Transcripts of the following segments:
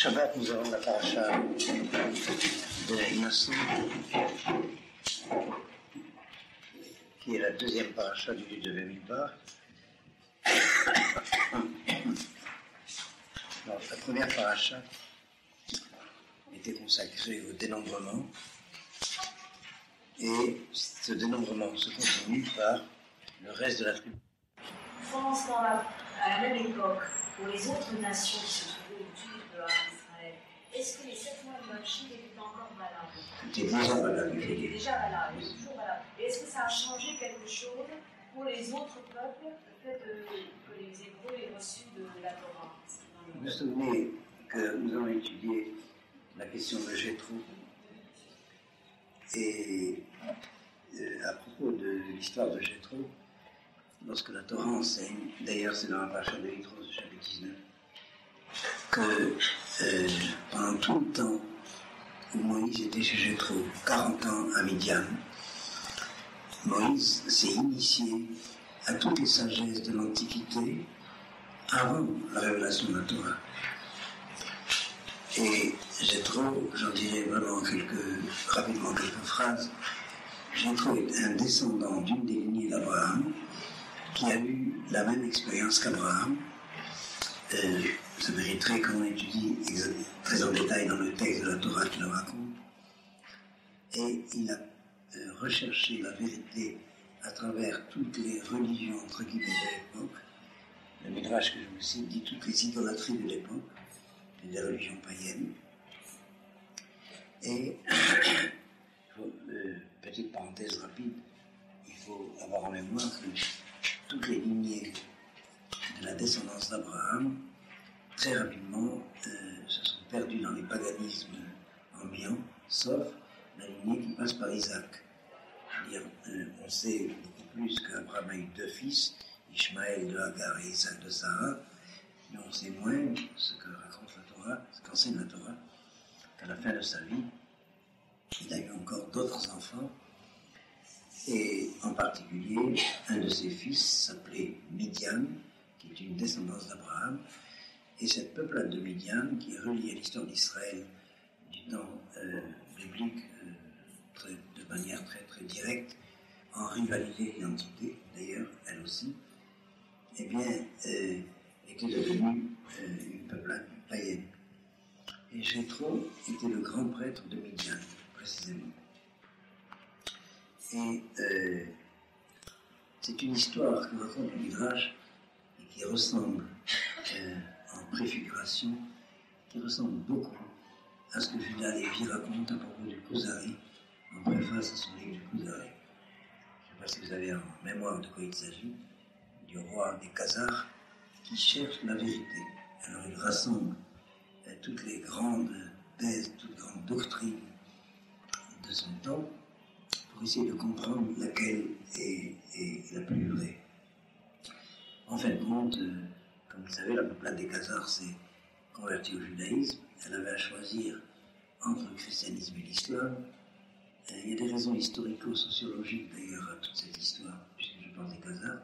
Shabbat, nous avons la paracha de Nassau, qui est la deuxième paracha du livre de Bamidbar. Alors, la première paracha était consacrée au dénombrement, et ce dénombrement se continue par le reste de la tribu. Pendant ce temps-là, à la même époque, pour les autres nations qui se trouvaient autour de Israël, est-ce que les 7 mois de Malchut étaient encore valables? C'était déjà valable. Ils étaient déjà valables, ils étaient toujours valables. Et est-ce que ça a changé quelque chose pour les autres peuples, le fait que les Hébreux aient reçu de la Torah? Vous vous souvenez que nous avons étudié la question de Jéthro, et à propos de l'histoire de Jéthro, lorsque la Torah enseigne, d'ailleurs c'est dans la paracha de Yitro, chapitre 19, que pendant tout le temps où Moïse était chez Jéthro, 40 ans à Midian, Moïse s'est initié à toutes les sagesses de l'Antiquité avant la révélation de la Torah. Et Jéthro, j'en dirai vraiment rapidement quelques phrases. Jéthro est un descendant d'une des lignées d'Abraham qui a eu la même expérience qu'Abraham. Ça mériterait qu'on étudie très en détail dans le texte de la Torah qui le raconte. Et il a recherché la vérité à travers toutes les religions, entre guillemets, de l'époque. Le Midrash que je vous cite dit toutes les idolâtries de l'époque, des religions païennes. Et, petite parenthèse rapide, il faut avoir en mémoire que toutes les lignées de la descendance d'Abraham, très rapidement, se sont perdues dans les paganismes ambiants, sauf la lignée qui passe par Isaac. C'est-à-dire, on sait beaucoup plus qu'Abraham a eu 2 fils, Ishmaël de Hagar et Isaac de Sarah, mais on sait moins ce que raconte la Torah, ce qu'enseigne la Torah, qu'à la fin de sa vie, il a eu encore d'autres enfants, et en particulier, un de ses fils s'appelait Midian, qui est une descendance d'Abraham, et cette peuplade de Midian, qui est reliée à l'histoire d'Israël du temps biblique, de manière très très directe, en rivalité d'identité, d'ailleurs, elle aussi, eh bien, était devenue une peuplade païenne. Et Jéthro était le grand prêtre de Midian, précisément. Et c'est une histoire que raconte le Midrash et qui ressemble en préfiguration, qui ressemble beaucoup à ce que Judas Lévi raconte à propos du Kuzari, en préface à son livre du Kuzari. Je ne sais pas si vous avez en mémoire de quoi il s'agit, du roi des Khazars qui cherche la vérité. Alors il rassemble toutes les grandes thèses, toutes les grandes doctrines de son temps pour essayer de comprendre laquelle est la plus vraie. En fin de compte, comme vous savez, la peuplade des Khazars s'est convertie au judaïsme. Elle avait à choisir entre le christianisme et l'islam. Il y a des raisons historico-sociologiques d'ailleurs à toute cette histoire, puisque je parle des Khazars.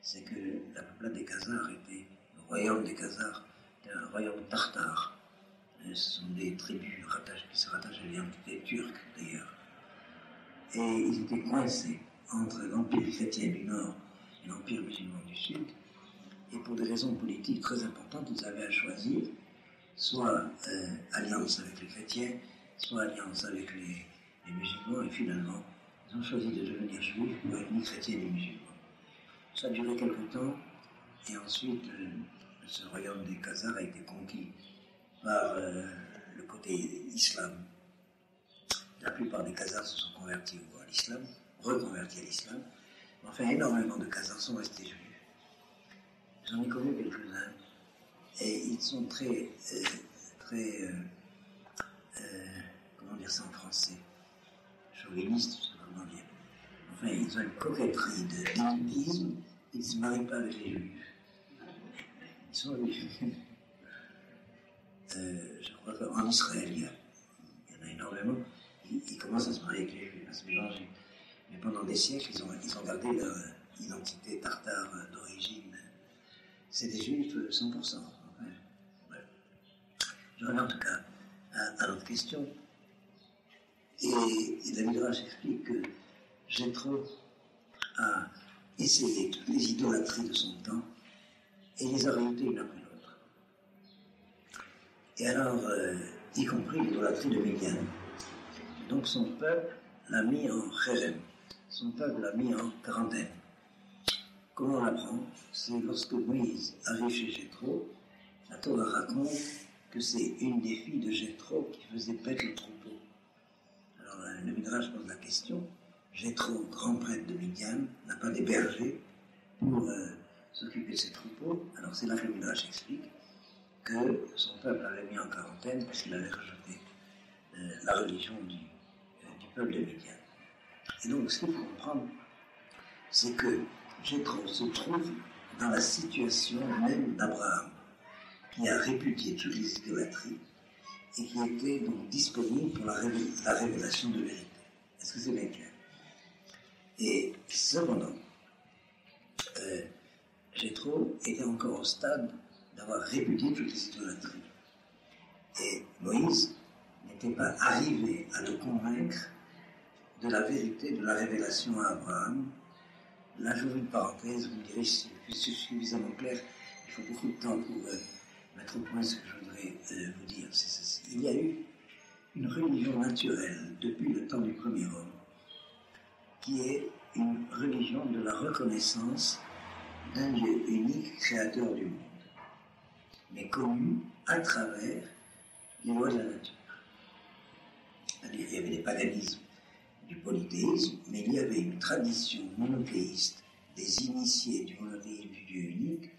C'est que la peuplade des Khazars était, le royaume des Khazars, était un royaume tartare. Ce sont des tribus qui se rattachent à l'identité turque d'ailleurs. Et ils étaient coincés entre l'empire chrétien du Nord et l'empire musulman du Sud. Et pour des raisons politiques très importantes, ils avaient à choisir soit alliance avec les chrétiens, soit alliance avec les musulmans, et finalement, ils ont choisi de devenir juifs pour être ni chrétiens ni musulmans. Ça a duré quelque temps, et ensuite, ce royaume des Khazars a été conquis par le côté islam. La plupart des Khazars se sont convertis à l'islam, reconvertis à l'islam. Enfin, énormément de Khazars sont restés juifs. J'en ai connu quelques-uns, et ils sont très, comment dire ça en français, chauvinistes, je sais pas comment dire. Enfin, ils ont une coquetterie de l'hindouisme, ils ne se marient pas avec les juifs. Ils sont juifs. Je crois qu'en Israël, il y en a énormément. Ils commencent à se marier avec les juifs, à se mélanger. Mais pendant des siècles, ils ont gardé leur identité tartare d'origine. C'est des juifs 100%. Ouais. Je reviens en tout cas à notre question. Et la Midrash explique que Jéthro a essayé toutes les idolâtries de son temps et les a rejetées une après l'autre. Et alors, y compris l'idolâtrie de Midian. Donc son peuple l'a mis en chérem, son peuple l'a mis en quarantaine. Comment on l'apprend? C'est lorsque Moïse arrive chez Jéthro, la Torah raconte que c'est une des filles de Jéthro qui faisait paître le troupeau. Alors le Midrash pose la question, Jéthro, grand prêtre de Midian, n'a pas des bergers pour s'occuper de ses troupeaux. Alors c'est là que le Midrash explique que son peuple l'avait mis en quarantaine parce qu'il avait rejeté la religion du peuple de Midian. Et donc ce qu'il faut comprendre, c'est que Jéthro se trouve dans la situation même d'Abraham, qui a répudié toutes les idolâtries et qui était donc disponible pour la révélation de vérité. Est-ce que c'est bien clair? Et cependant, Jéthro était encore au stade d'avoir répudié toutes les idolâtries. Et Moïse n'était pas arrivé à le convaincre de la vérité de la révélation à Abraham. Là, j'ouvre une parenthèse, vous me direz si c'est suffisamment clair, il faut beaucoup de temps pour mettre au point ce que je voudrais vous dire. C'est ceci. Il y a eu une religion naturelle depuis le temps du premier homme, qui est une religion de la reconnaissance d'un Dieu unique, créateur du monde, mais connu à travers les lois de la nature. C'est-à-dire qu'il y avait des paganismes, du polythéisme, mais il y avait une tradition monothéiste des initiés du monothéisme du Dieu unique,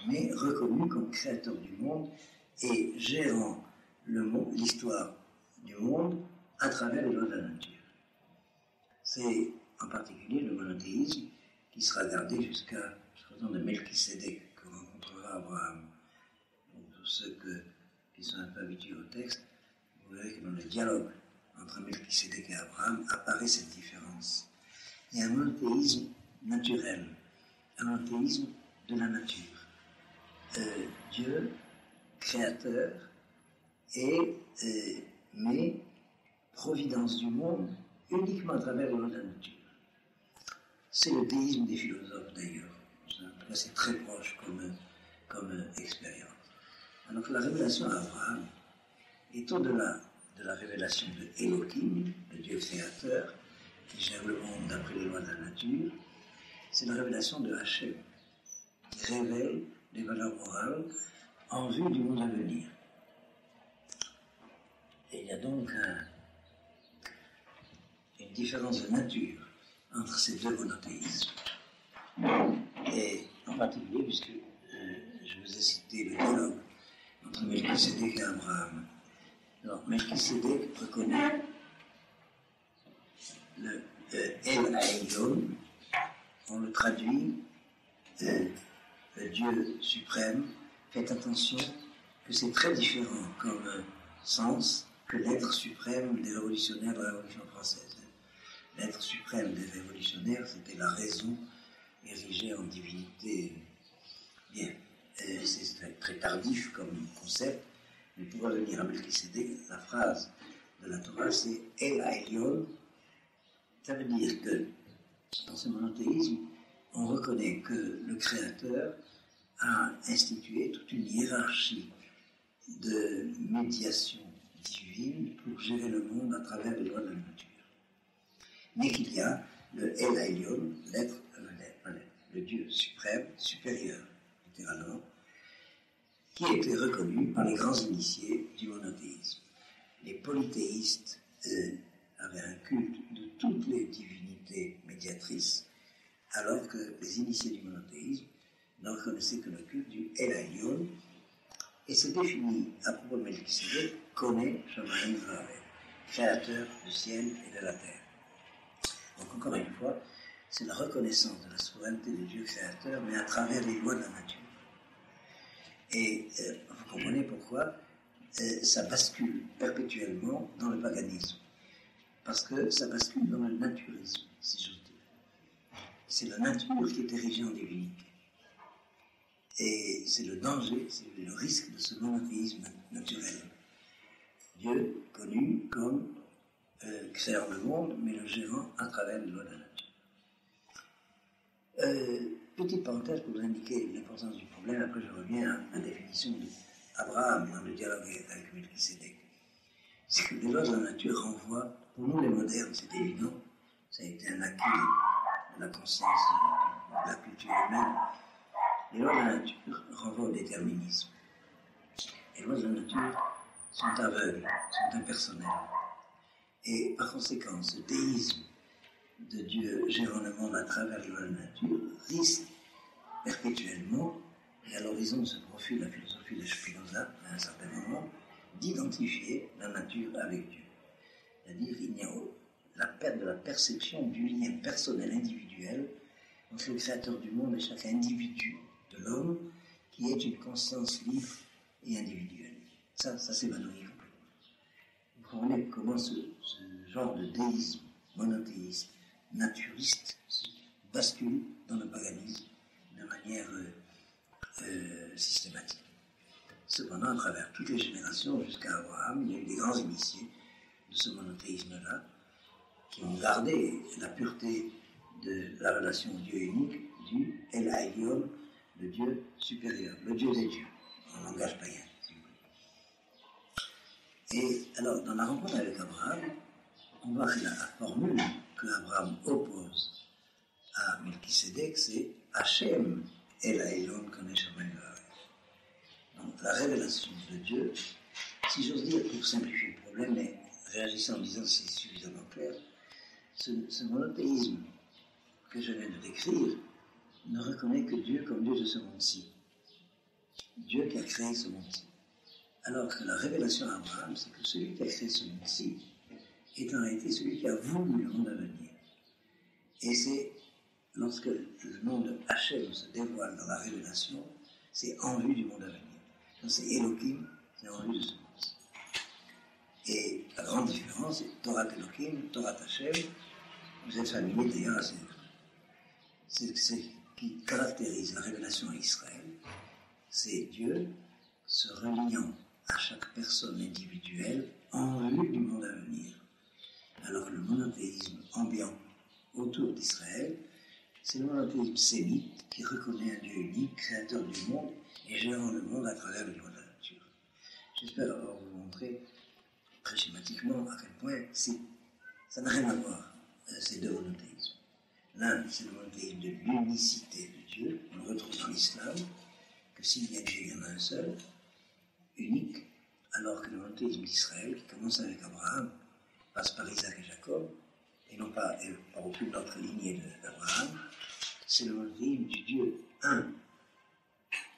mais reconnu comme créateur du monde et gérant l'histoire du monde à travers les lois de la nature. C'est en particulier le monothéisme qui sera gardé jusqu'au temps de Melchisédek, que rencontrera Abraham. Donc, pour ceux qui sont un peu habitués au texte, vous verrez que dans le dialogue entre Melchisédek et Abraham apparaît cette différence. Il y a un monothéisme naturel, un monothéisme de la nature. Dieu, créateur, mais providence du monde uniquement à travers les lois de la nature. C'est le théisme des philosophes d'ailleurs. Là, c'est très proche comme expérience. Alors que la révélation à Abraham est au-delà de la révélation de Elohim, le Dieu créateur, qui gère le monde d'après les lois de la nature. C'est la révélation de Hachem, qui révèle les valeurs morales en vue du monde à venir. Et il y a donc une différence de nature entre ces deux monothéismes. Et en particulier, puisque je vous ai cité le dialogue entre Melchisédek et Abraham. Alors, Melchisédek reconnaît le El Haïyon, on le traduit le Dieu suprême. Faites attention que c'est très différent comme sens que l'être suprême des révolutionnaires de la Révolution française. L'être suprême des révolutionnaires, c'était la raison érigée en divinité. Bien, c'est très, très tardif comme concept, mais pour revenir à Melchisédek, la phrase de la Torah, c'est El Haïyon. Ça veut dire que dans ce monothéisme, on reconnaît que le Créateur a institué toute une hiérarchie de médiation divine pour gérer le monde à travers les lois de la nature. Mais qu'il y a le El Haïyon, le Dieu suprême, supérieur, littéralement, qui a été reconnu par les grands initiés du monothéisme. Les polythéistes avaient un culte de toutes les divinités médiatrices, alors que les initiés du monothéisme ne reconnaissaient que le culte du El Haïyon, et c'est défini à propos de Melchisédek, Koné Shamaim Va'aret, créateur du ciel et de la terre. Donc encore une fois, c'est la reconnaissance de la souveraineté du Dieu créateur, mais à travers les lois de la nature. Et vous comprenez pourquoi ça bascule perpétuellement dans le paganisme. Parce que ça bascule dans le naturisme, si j'ose dire. C'est la nature qui est érigée en divinité. Et c'est le danger, c'est le risque de ce monothéisme naturel. Dieu connu comme créant le monde, mais le gérant à travers les lois de la nature. Petite parenthèse pour vous indiquer l'importance du problème, après je reviens à la définition d'Abraham dans le dialogue avec Melchisédek. C'est que les lois de la nature renvoient, pour nous les modernes, c'est évident, ça a été un acquis de la conscience de la culture humaine. Les lois de la nature renvoient au déterminisme. Les lois de la nature sont aveugles, sont impersonnelles. Et par conséquent, ce déisme de Dieu gérant le monde à travers les lois de la nature risque perpétuellement, et à l'horizon se profile la philosophie de Spinoza à un certain moment, d'identifier la nature avec Dieu. C'est-à-dire il y a la perte de la perception du lien personnel individuel entre le créateur du monde et chaque individu de l'homme qui est une conscience libre et individuelle. Ça s'évanouit complètement. Vous comprenez comment ce genre de déisme, monothéisme, naturiste bascule dans le paganisme de manière systématique. Cependant, à travers toutes les générations jusqu'à Abraham, il y a eu des grands initiés de ce monothéisme-là qui ont gardé la pureté de la relation au Dieu unique du El Haïon, le Dieu supérieur, le Dieu des dieux, en langage païen, si vous voulez. Et alors, dans la rencontre avec Abraham, on voit que la formule que Abraham oppose à Melchisédek, c'est Hachem El Haïon Konesh Hamayim. Donc, la révélation de Dieu, si j'ose dire, pour simplifier le problème, mais réagissant en disant que c'est suffisamment clair, ce monothéisme que je viens de décrire ne reconnaît que Dieu comme Dieu de ce monde-ci. Dieu qui a créé ce monde-ci. Alors que la révélation à Abraham, c'est que celui qui a créé ce monde-ci est en réalité celui qui a voulu le monde à venir. Et c'est lorsque le nom de Hachem se dévoile dans la révélation, c'est en vue du monde à venir. Quand c'est Elohim, c'est en vue de ce monde-ci. Et la grande différence, c'est Torah Elohim, Torah Hachem. Vous êtes familier d'ailleurs à c'est ce qui caractérise la révélation à Israël, c'est Dieu se reliant à chaque personne individuelle en vue du monde à venir. Alors que le monothéisme ambiant autour d'Israël, c'est le monothéisme sémite qui reconnaît un Dieu unique, créateur du monde et gérant le monde à travers les lois de la nature. J'espère avoir vous montrer très schématiquement à quel point ça n'a rien à voir, ces deux monothéismes. L'un, c'est le monothéisme de l'unicité de Dieu, on le retrouve dans l'islam, que s'il y a Dieu, il y en a un seul, unique, alors que le monothéisme d'Israël, qui commence avec Abraham, passe par Isaac et Jacob, et non pas par aucune autre lignée d'Abraham, c'est le monothéisme du Dieu un,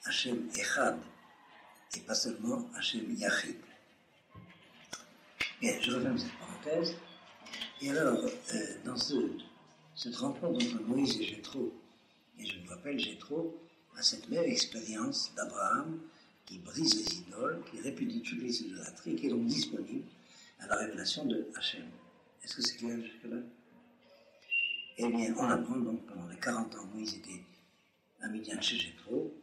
Hachem Echad, et pas seulement Hachem Yachid. Bien, je referme cette parenthèse, et alors, dans cette rencontre entre Moïse et Jéthro, et je vous rappelle, Jéthro a cette même expérience d'Abraham qui brise les idoles, qui répudie toutes les idolâtries, qui est donc disponible à la révélation de Hachem. Est-ce que c'est clair jusque-là? Eh bien, on apprend donc pendant les 40 ans, Moïse était à Midian chez Jéthro.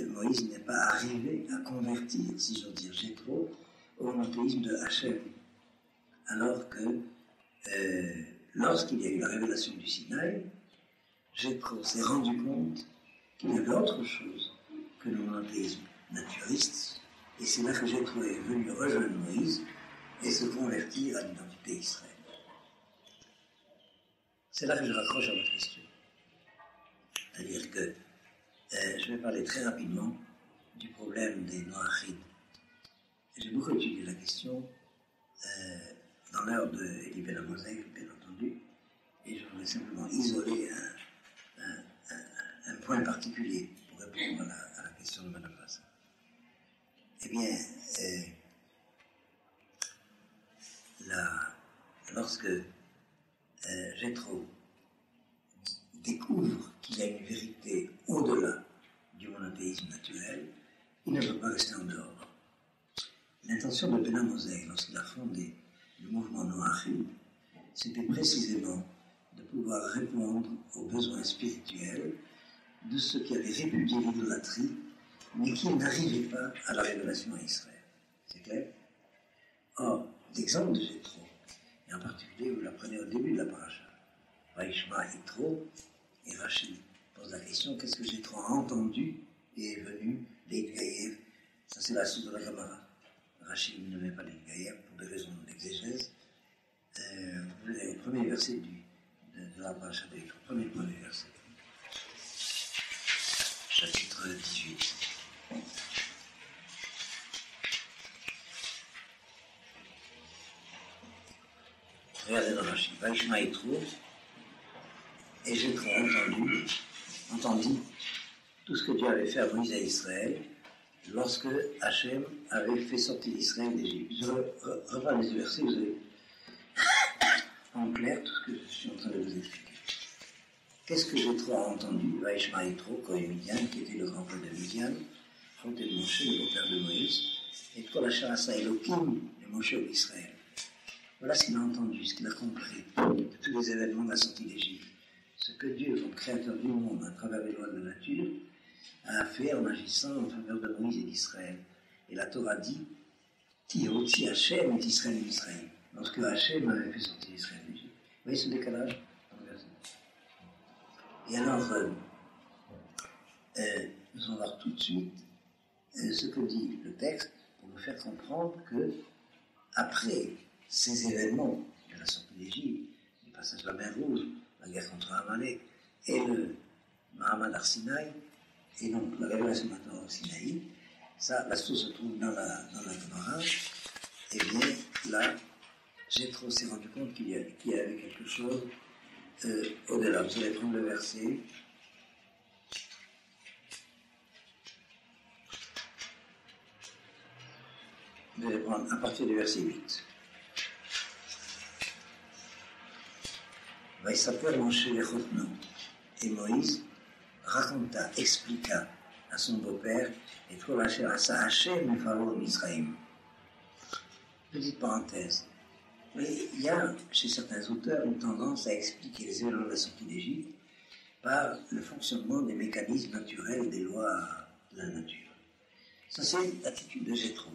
Moïse n'est pas arrivé à convertir, si j'ose dire, Jéthro au monothéisme de Hachem. Alors que, lorsqu'il y a eu la révélation du Sinaï, Jéthro s'est rendu compte qu'il y avait autre chose que le monothéisme naturiste, et c'est là que Jéthro est venu rejoindre Moïse et se convertir à l'identité israélienne. C'est là que je raccroche à votre question. C'est-à-dire que je vais parler très rapidement du problème des Noachides. J'ai beaucoup étudié la question dans l'heure de Elie Ben Amosei, bien entendu, et je voudrais simplement isoler un point particulier pour répondre à la question de Mme Vassa. Eh bien, lorsque Jéthro découvre qu'il y a une vérité au-delà du monothéisme naturel, il ne veut pas rester en dehors. L'intention de Ben Amosei, lorsqu'il a fondé le mouvement Noachide, c'était précisément de pouvoir répondre aux besoins spirituels de ceux qui avaient répudié l'idolâtrie, mais qui n'arrivaient pas à la révélation à Israël. C'est clair? Or, l'exemple de Jéthro, et en particulier, vous l'apprenez au début de la paracha, Vaishma Yitro, et Rachid pose la question, qu'est-ce que Jéthro a entendu et est venu l'Eidgaïev? Ça, c'est la source de la Gemara. Rachid ne met pas l'Eidgaïev pour des raisons d'exégèse. Vous avez le premier verset de la paracha de Jéthro, premier verset. Chapitre 18. Regardez dans Rachid. Vaishma Yitro, et Jéthro entendit tout ce que Dieu avait fait à Moïse et à Israël lorsque Hachem avait fait sortir Israël d'Égypte. Je reprends les versets, vous avez en clair tout ce que je suis en train de vous expliquer. Qu'est-ce que Jéthro a entendu? Vaishma Yitro, Kohen Midian, qui était le grand-père de Midian, frère de Moshe, le beau-père de Moïse, et Kol Asher Asa Elokim, le Moshe d'Israël. Voilà ce qu'il a entendu, ce qu'il a compris de tous les événements de la sortie d'Égypte. Ce que Dieu, comme créateur du monde, à travers les lois de la nature, a fait en agissant en faveur de Moïse et d'Israël. Et la Torah dit, qui aussi Hachem est Israël et Israël. Lorsque Hachem avait fait sortir Israël d'Égypte. Vous voyez ce décalage dans le verset. Et alors, nous allons voir tout de suite ce que dit le texte pour nous faire comprendre que, après ces événements de la sortie d'Égypte, le passage de la mer Rouge, la guerre contre Amalek et le Mahamad Arsinaï, et donc la révélation de la Torah au Sinaï, ça, la source se trouve dans la Gemara, et bien là, Jéthro s'est rendu compte qu'il y avait quelque chose au-delà. Vous allez prendre le verset. Vous allez prendre à partir du verset 8. Vaïsaper Moshe Lechotno. Et Moïse raconta, expliqua à son beau-père et Kol Asher Asa Hachem et Pharaon Misraïm. Petite parenthèse. Mais il y a chez certains auteurs une tendance à expliquer les événements de la sortie d'Égypte par le fonctionnement des mécanismes naturels des lois de la nature. Ça, c'est l'attitude de Jéthro.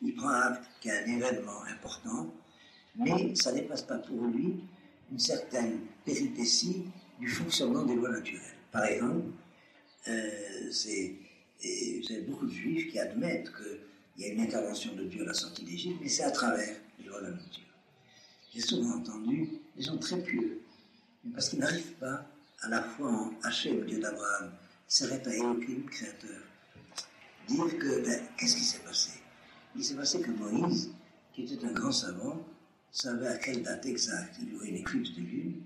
Il prend acte qu'il y a un événement important, mais ça ne dépasse pas pour lui une certaine péripétie du fonctionnement des lois naturelles. Par exemple, vous avez beaucoup de juifs qui admettent qu'il y a une intervention de Dieu à la sortie d'Égypte, mais c'est à travers les lois de la nature. J'ai souvent entendu des gens très pieux, mais parce qu'ils n'arrivent pas à la foi en Hachem, Dieu d'Abraham, qui s'arrête à Elohim, créateur, dire que, qu'est-ce qui s'est passé? Il s'est passé que Moïse, qui était un grand savant, savait à quelle date exacte il y aurait une éclipse de lune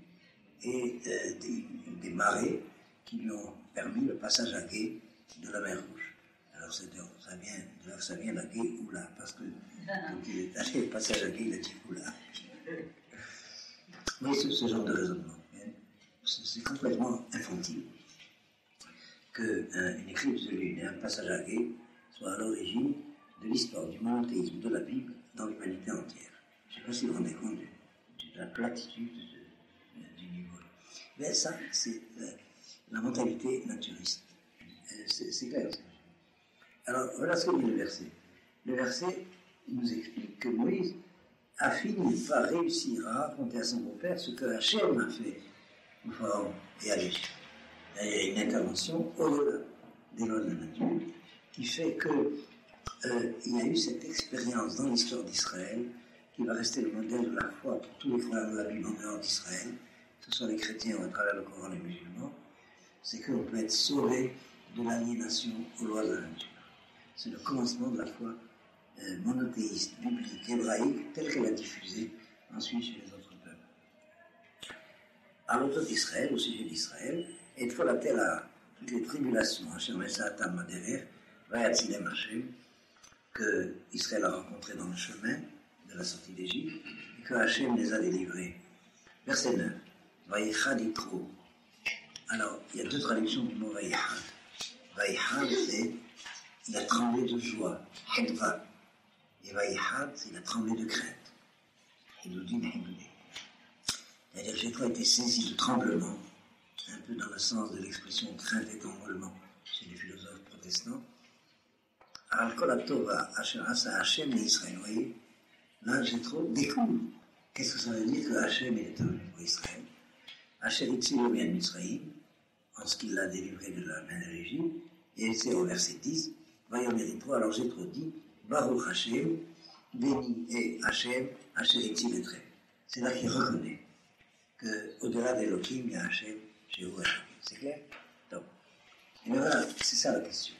et des marées qui lui ont permis le passage à gué de la mer Rouge. Alors ça vient la gué Oula, parce que quand il est allé le passage à gué, il a dit Oula. Oui, ce genre de raisonnement, c'est complètement infantile qu'une éclipse de lune et un passage à gué soient à l'origine de l'histoire du monothéisme de la Bible dans l'humanité entière. Je ne sais pas si vous vous rendez compte de la platitude du niveau. Mais ça, c'est la mentalité naturiste. C'est clair. Alors, voilà ce que dit le verset. Le verset nous explique que Moïse a fini par réussir à raconter à son beau-père ce que Hachem a fait au Pharaon et à l'Égypte. Il y a une intervention au-delà des lois de la nature qui fait qu'il y a eu cette expérience dans l'histoire d'Israël qui va rester le modèle de la foi pour tous les croyants de la Bible en dehors d'Israël, que ce soit les chrétiens ou à travers le Coran les musulmans, c'est qu'on peut être sauvé de l'aliénation aux lois de la nature. C'est le commencement de la foi monothéiste, biblique, hébraïque, telle qu'elle a diffusée ensuite chez les autres peuples. À l'auteur d'Israël, au sujet d'Israël, et fois la terre à toutes les tribulations, Hachem Esatam Maderer, Vayatzilem Hachem, que Israël a rencontré dans le chemin de la sortie d'Égypte, et que Hachem les a délivrés. Verset 9. Vayichad Yitro. Alors, il y a deux traductions du mot Vayichad. Vayichad, c'est il a tremblé de joie, Hedva. Et Vayichad, c'est il a tremblé de crainte. Hidoudin, Hidoudin. C'est-à-dire que Jéthro a été saisi de tremblement un peu dans le sens de l'expression crainte et enrôlement chez les philosophes protestants. Al Kol Tova Asher Asa Hashem et Israël, vous voyez, là Jétro découvre. Qu'est-ce que ça veut dire que Hashem est un pour Israël? Hashem Itzilo bien Israël, en ce qu'il l'a délivré de la main de l'Égypte, et c'est au verset 10, Vayomer Yitro, alors Jétro dit, Baruch Hashem, béni est Hashem, Hashem Itzil Etrem. C'est là qu'il reconnaît qu'au-delà d'Elohim, il y a Hashem, Jéhovah. C'est clair? Donc, et voilà, c'est ça la question.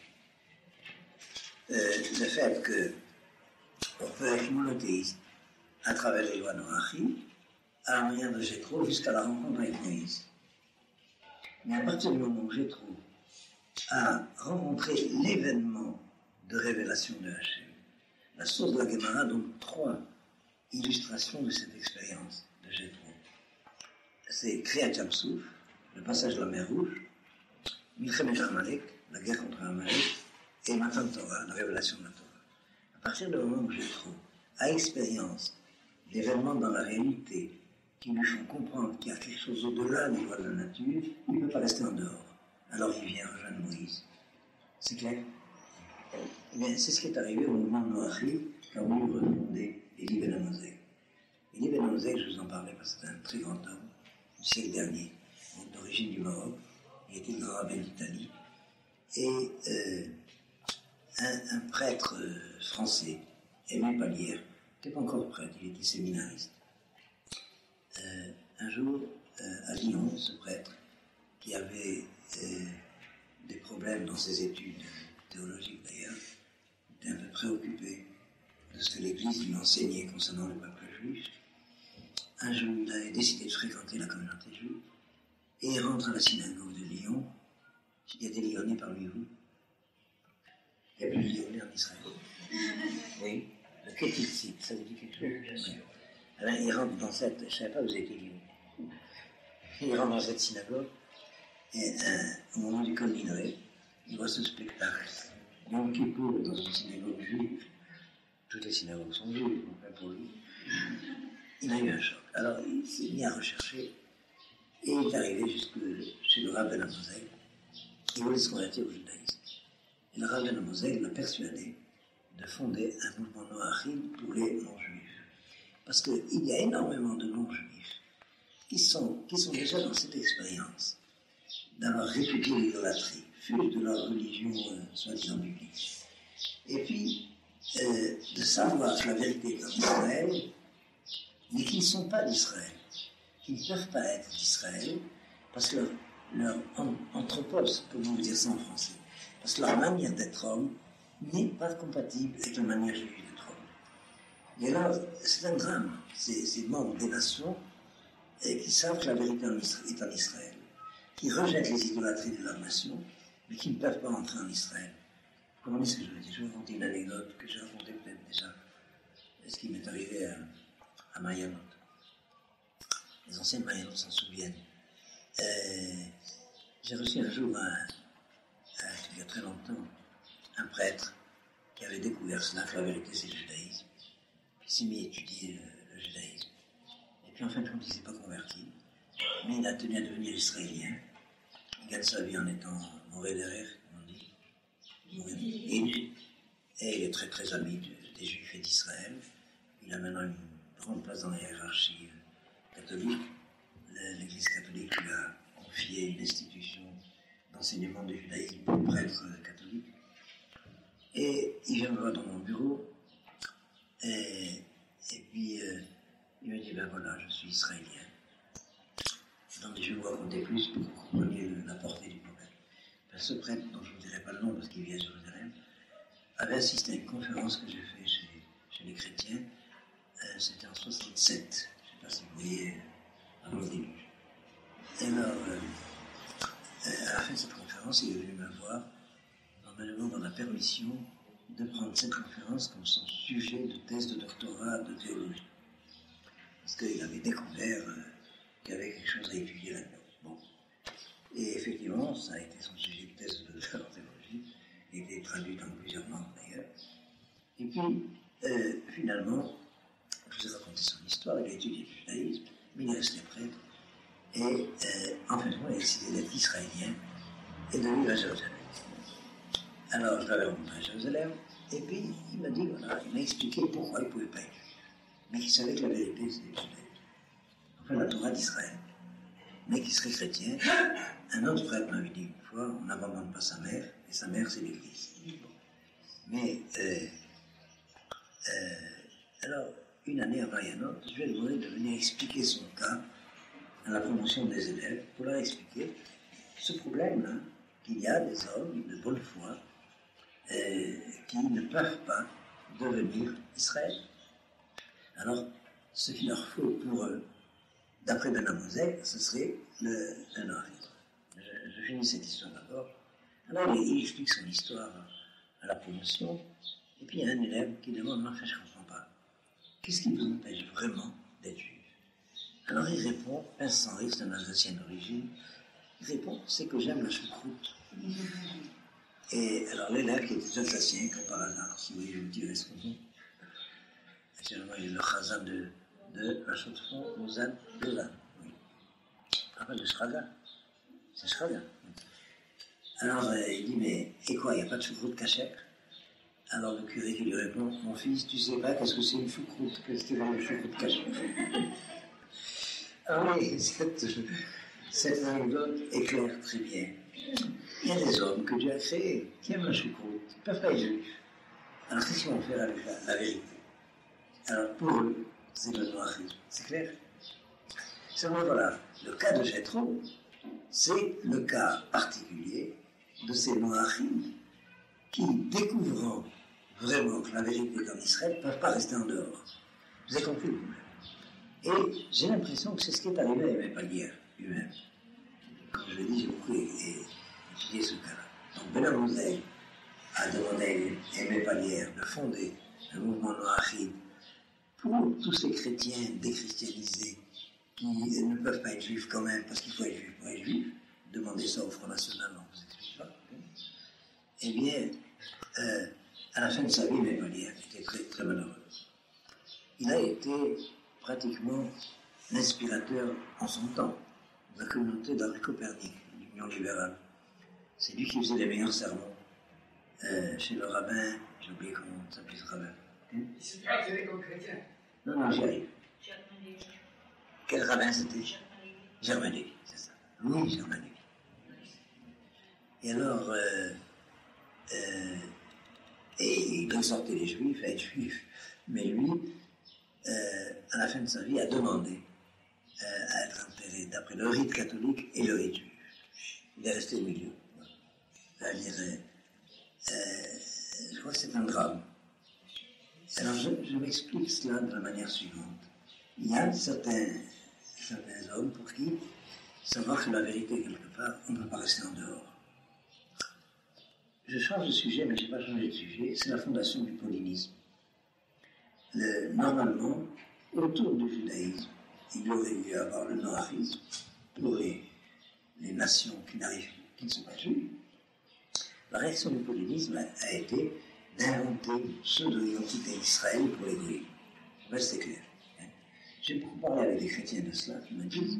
Le fait qu'on peut être monothéiste à travers les lois noachim, à la manière de Jétro, jusqu'à la rencontre avec Moïse. Mais à partir du moment où Jétro a rencontré l'événement de révélation de Hachem, la source de la Gemara donne 3 illustrations de cette expérience de Jétro. C'est Kriyat Yam-Souf, le passage de la mer Rouge, Milchemet Amalek, la guerre contre Amalek, et Matan Torah, la révélation de la Torah. À partir du moment où Jétro a expérience d'événements dans la réalité qui lui font comprendre qu'il y a quelque chose au-delà des lois de la nature, il ne peut pas rester en dehors. Alors il vient rejoindre Moïse. C'est clair? Eh bien, c'est ce qui est arrivé au mouvement de Noachim quand on voulu refonder Élie Ben Amozeg. Élie Ben Amozeg, je vous en parlais parce que c'est un très grand homme du siècle dernier, d'origine du Maroc. Il était le grand rabbin d'Italie. Et un prêtre français, Aimé Palière, qui n'était pas encore prêtre, il était séminariste. Un jour, à Lyon, ce prêtre, qui avait des problèmes dans ses études théologiques d'ailleurs, était un peu préoccupé de ce que l'Église lui enseignait concernant le peuple juif. Un jour, il avait décidé de fréquenter la communauté juive, et il rentre à la synagogue de Lyon. Il y a des Lyonnais parmi vous. Il y a plus de Lyonnais en Israël. Oui. Le Kétilsit, ça vous dit quelque chose? Bien sûr. Alors, il rentre dans cette... Je ne savais pas où vous étiez Lyon. Il rentre dans cette synagogue, et au moment du Kol Ninoé, il voit ce spectacle. Yom Kippour dans une synagogue juive. Toutes les synagogues sont juives, même pour lui. Il a eu un choc. Alors, il s'est mis à rechercher, et il est arrivé jusque chez le Rav Ben Amozeg. Il voulait se convertir au judaïsme. Et le Rav Ben Amozeg l'a persuadé de fonder un mouvement noachim pour les non-juifs. Parce qu'il y a énormément de non-juifs qui sont déjà dans cette expérience d'avoir répudié l'idolâtrie, fût de leur religion soi-disant biblique. Et puis, de savoir que la vérité est en Israël, mais qui ne sont pas d'Israël, qui ne peuvent pas être d'Israël, parce que leur anthropos, comment vous dire ça en français, parce que leur manière d'être homme n'est pas compatible avec la manière juive d'être homme. Et alors, c'est un drame, ces membres des nations qui savent que la vérité est en Israël, qui rejettent les idolâtries de leur nation, mais qui ne peuvent pas entrer en Israël. Vous comprenez ce que je veux dire? Je vais vous raconter une anecdote que j'ai racontée peut-être déjà, ce qui m'est arrivé à Mayanot. Les anciens Mayanot s'en souviennent. J'ai reçu un jour, il y a très longtemps, un prêtre qui avait découvert cela, que la vérité c'est le judaïsme. Puis il s'est mis à étudier le judaïsme. Et puis en fin de compte, il ne s'est pas converti, mais il a tenu à devenir israélien. Il gagne sa vie en étant mauvais derrière, comme on dit. Et il est très très ami des Juifs et d'Israël. Il a maintenant une grande place dans la hiérarchie catholique. L'Église catholique lui a confié une institution d'enseignement du judaïsme pour prêtres catholiques. Et il vient me voir dans mon bureau, et puis il me dit, ben voilà, je suis israélien. Donc je vais vous raconter plus pour que vous compreniez la portée du problème. Ben, ce prêtre, dont je ne vous dirai pas le nom parce qu'il vient à Jérusalem, avait assisté à une conférence que j'ai faite chez les chrétiens. C'était en 67, je ne sais pas si vous voyez, avant le déluge. Et alors, à la fin de cette conférence, il est venu me voir en me demandant la permission de prendre cette conférence comme son sujet de thèse de doctorat de théologie. Parce qu'il avait découvert qu'il y avait quelque chose à étudier là-dedans. Bon. Et effectivement, ça a été son sujet de thèse de doctorat en théologie. Il a été traduit dans plusieurs langues d'ailleurs. Et puis, finalement, je vous ai raconté son histoire, il a étudié le judaïsme, mais il est resté prêtre. Et en fait, moi, j'ai décidé d'être israélien et de vivre à Jérusalem. Alors, je l'avais rencontré à Jérusalem, et puis il m'a dit, voilà, il m'a expliqué pourquoi il ne pouvait pas être juif. Mais qu'il savait que la vérité, c'était juif. Enfin, la Torah d'Israël. Mais qu'il serait chrétien. Un autre prêtre m'avait dit une fois, on n'abandonne pas sa mère, et sa mère, c'est l'Église. Mais, alors, une année avant et un autre, je lui ai demandé de venir expliquer son cas à la promotion des élèves, pour leur expliquer ce problème-là, qu'il y a des hommes de bonne foi qui ne peuvent pas devenir Israël. Alors, ce qu'il leur faut pour eux, d'après Ben Amozek, ce serait le noarisme. Je finis cette histoire d'abord. Alors, il explique son histoire à la promotion, et puis il y a un élève qui demande, mais enfin, je ne comprends pas. Qu'est-ce qui vous empêche vraiment d'être juif? Alors il répond, pince sans rire, c'est un Alsacien d'origine, il répond, c'est que j'aime la choucroute. Et alors l'élève qui était Alsacien, comme par hasard, si vous voulez, je vous dirai ce nom. Actuellement, il est le Chazan de la Chaux-de-Fonds, Lausanne. Oui. Après, le Schraga. C'est Schraga. Alors il dit, mais et quoi, il n'y a pas de choucroute cachère? Alors le curé qui lui répond, mon fils, tu sais pas qu'est-ce que c'est une choucroute? Qu'est-ce que c'est une choucroute cachère? Ah oui, cette anecdote éclaire très bien. Il y a des hommes que Dieu a créés qui aiment la choucroute, ils ne peuvent pas être juifs. Alors qu'est-ce qu'ils vont faire avec la vérité? Alors pour eux, c'est le noarisme, c'est clair. Seulement voilà, le cas de Jéthro, c'est le cas particulier de ces noarim qui, découvrant vraiment que la vérité est en Israël, ne peuvent pas rester en dehors. Vous avez compris le problème? Et j'ai l'impression que c'est ce qui est arrivé à Aimé Pallière lui-même. Comme je l'ai dit, j'ai beaucoup étudié ce cas-là. Donc Ben Amozek a demandé à Aimé Pallière de fonder un mouvement noachide pour tous ces chrétiens déchristianisés qui ne peuvent pas être juifs quand même, parce qu'il faut être juif pour être juif. Demandez ça au Front National, on ne vous explique pas. Eh bien, à la fin de sa vie, Aimé Pallière était très, très malheureux. Il a été pratiquement l'inspirateur en son temps de la communauté d'Henri Copernic, l'Union libérale. C'est lui qui faisait les meilleurs sermons chez le rabbin, j'ai oublié comment s'appelait ce rabbin. Il se caractérisait comme chrétien. Non, j'y arrive. Quel rabbin c'était? Germain Lévy, c'est ça. Oui, Germain Lévy. Et alors, et il exhortait les juifs à être juifs, mais lui, à la fin de sa vie, a demandé à être enterré d'après le rite catholique et le rite juif. Il est resté au milieu. C'est-à-dire, je crois que c'est un drame. Alors je m'explique cela de la manière suivante. Il y a certains hommes pour qui savoir que la vérité quelque part, on ne peut pas rester en dehors. Je change de sujet, mais je n'ai pas changé de sujet, c'est la fondation du paulinisme. Normalement, autour du judaïsme, il y aurait dû avoir le noarisme pour les nations qui ne sont pas juives. La réaction du paulinisme a été d'inventer une pseudo-identité d'Israël pour les goïs. C'est clair. J'ai beaucoup parlé avec des chrétiens de cela qui me disent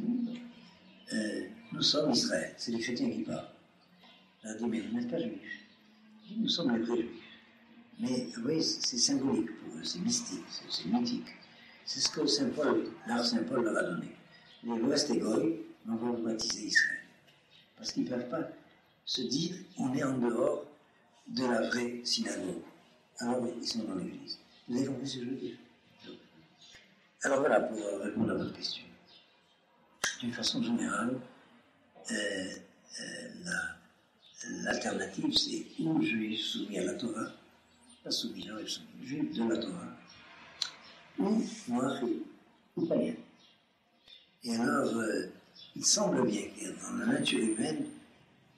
nous sommes Israël, c'est les chrétiens qui parlent. Je leur dis, mais vous n'êtes pas juifs. Nous sommes les vrais juifs. Mais vous voyez, c'est symbolique pour eux, c'est mystique, c'est mythique. C'est ce que Saint Paul leur a donné. Les restes goïs, on va vous baptiser Israël. Parce qu'ils ne peuvent pas se dire on est en dehors de la vraie synagogue. Alors ils sont dans l'église. Vous avez compris ce que je veux dire? Alors voilà, pour répondre à votre question. D'une façon générale, l'alternative, c'est ou juif soumis à la Torah, pas soumis, juif de la Torah, ou noir ou païen. Et alors, il semble bien qu'il y a dans la nature humaine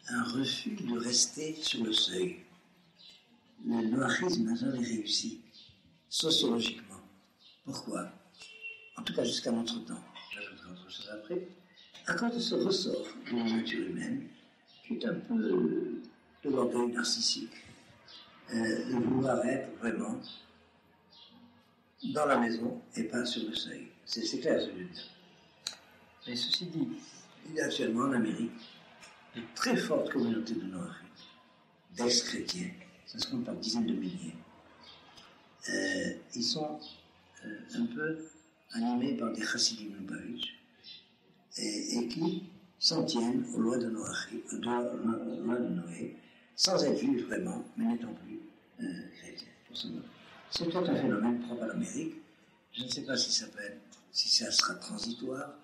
un refus de rester sur le seuil. Le noarisme n'a jamais réussi, sociologiquement. Pourquoi? En tout cas jusqu'à notre temps. J'ajouterai autre chose après. À cause de ce ressort de la nature humaine, qui est un peu de l'orgueil narcissique, de vouloir être vraiment dans la maison et pas sur le seuil. C'est clair ce que je veux dire. Mais ceci dit, Il y a actuellement en Amérique de très fortes communautés de Noachim, d'ex-chrétiens, ça se compte par dizaines de milliers. Ils sont un peu animés par des chassidim Lubavitch et qui s'en tiennent aux lois de Noé, sans être juifs vraiment, mais n'étant plus chrétiens. C'est peut-être un phénomène propre à l'Amérique. Je ne sais pas si ça sera transitoire,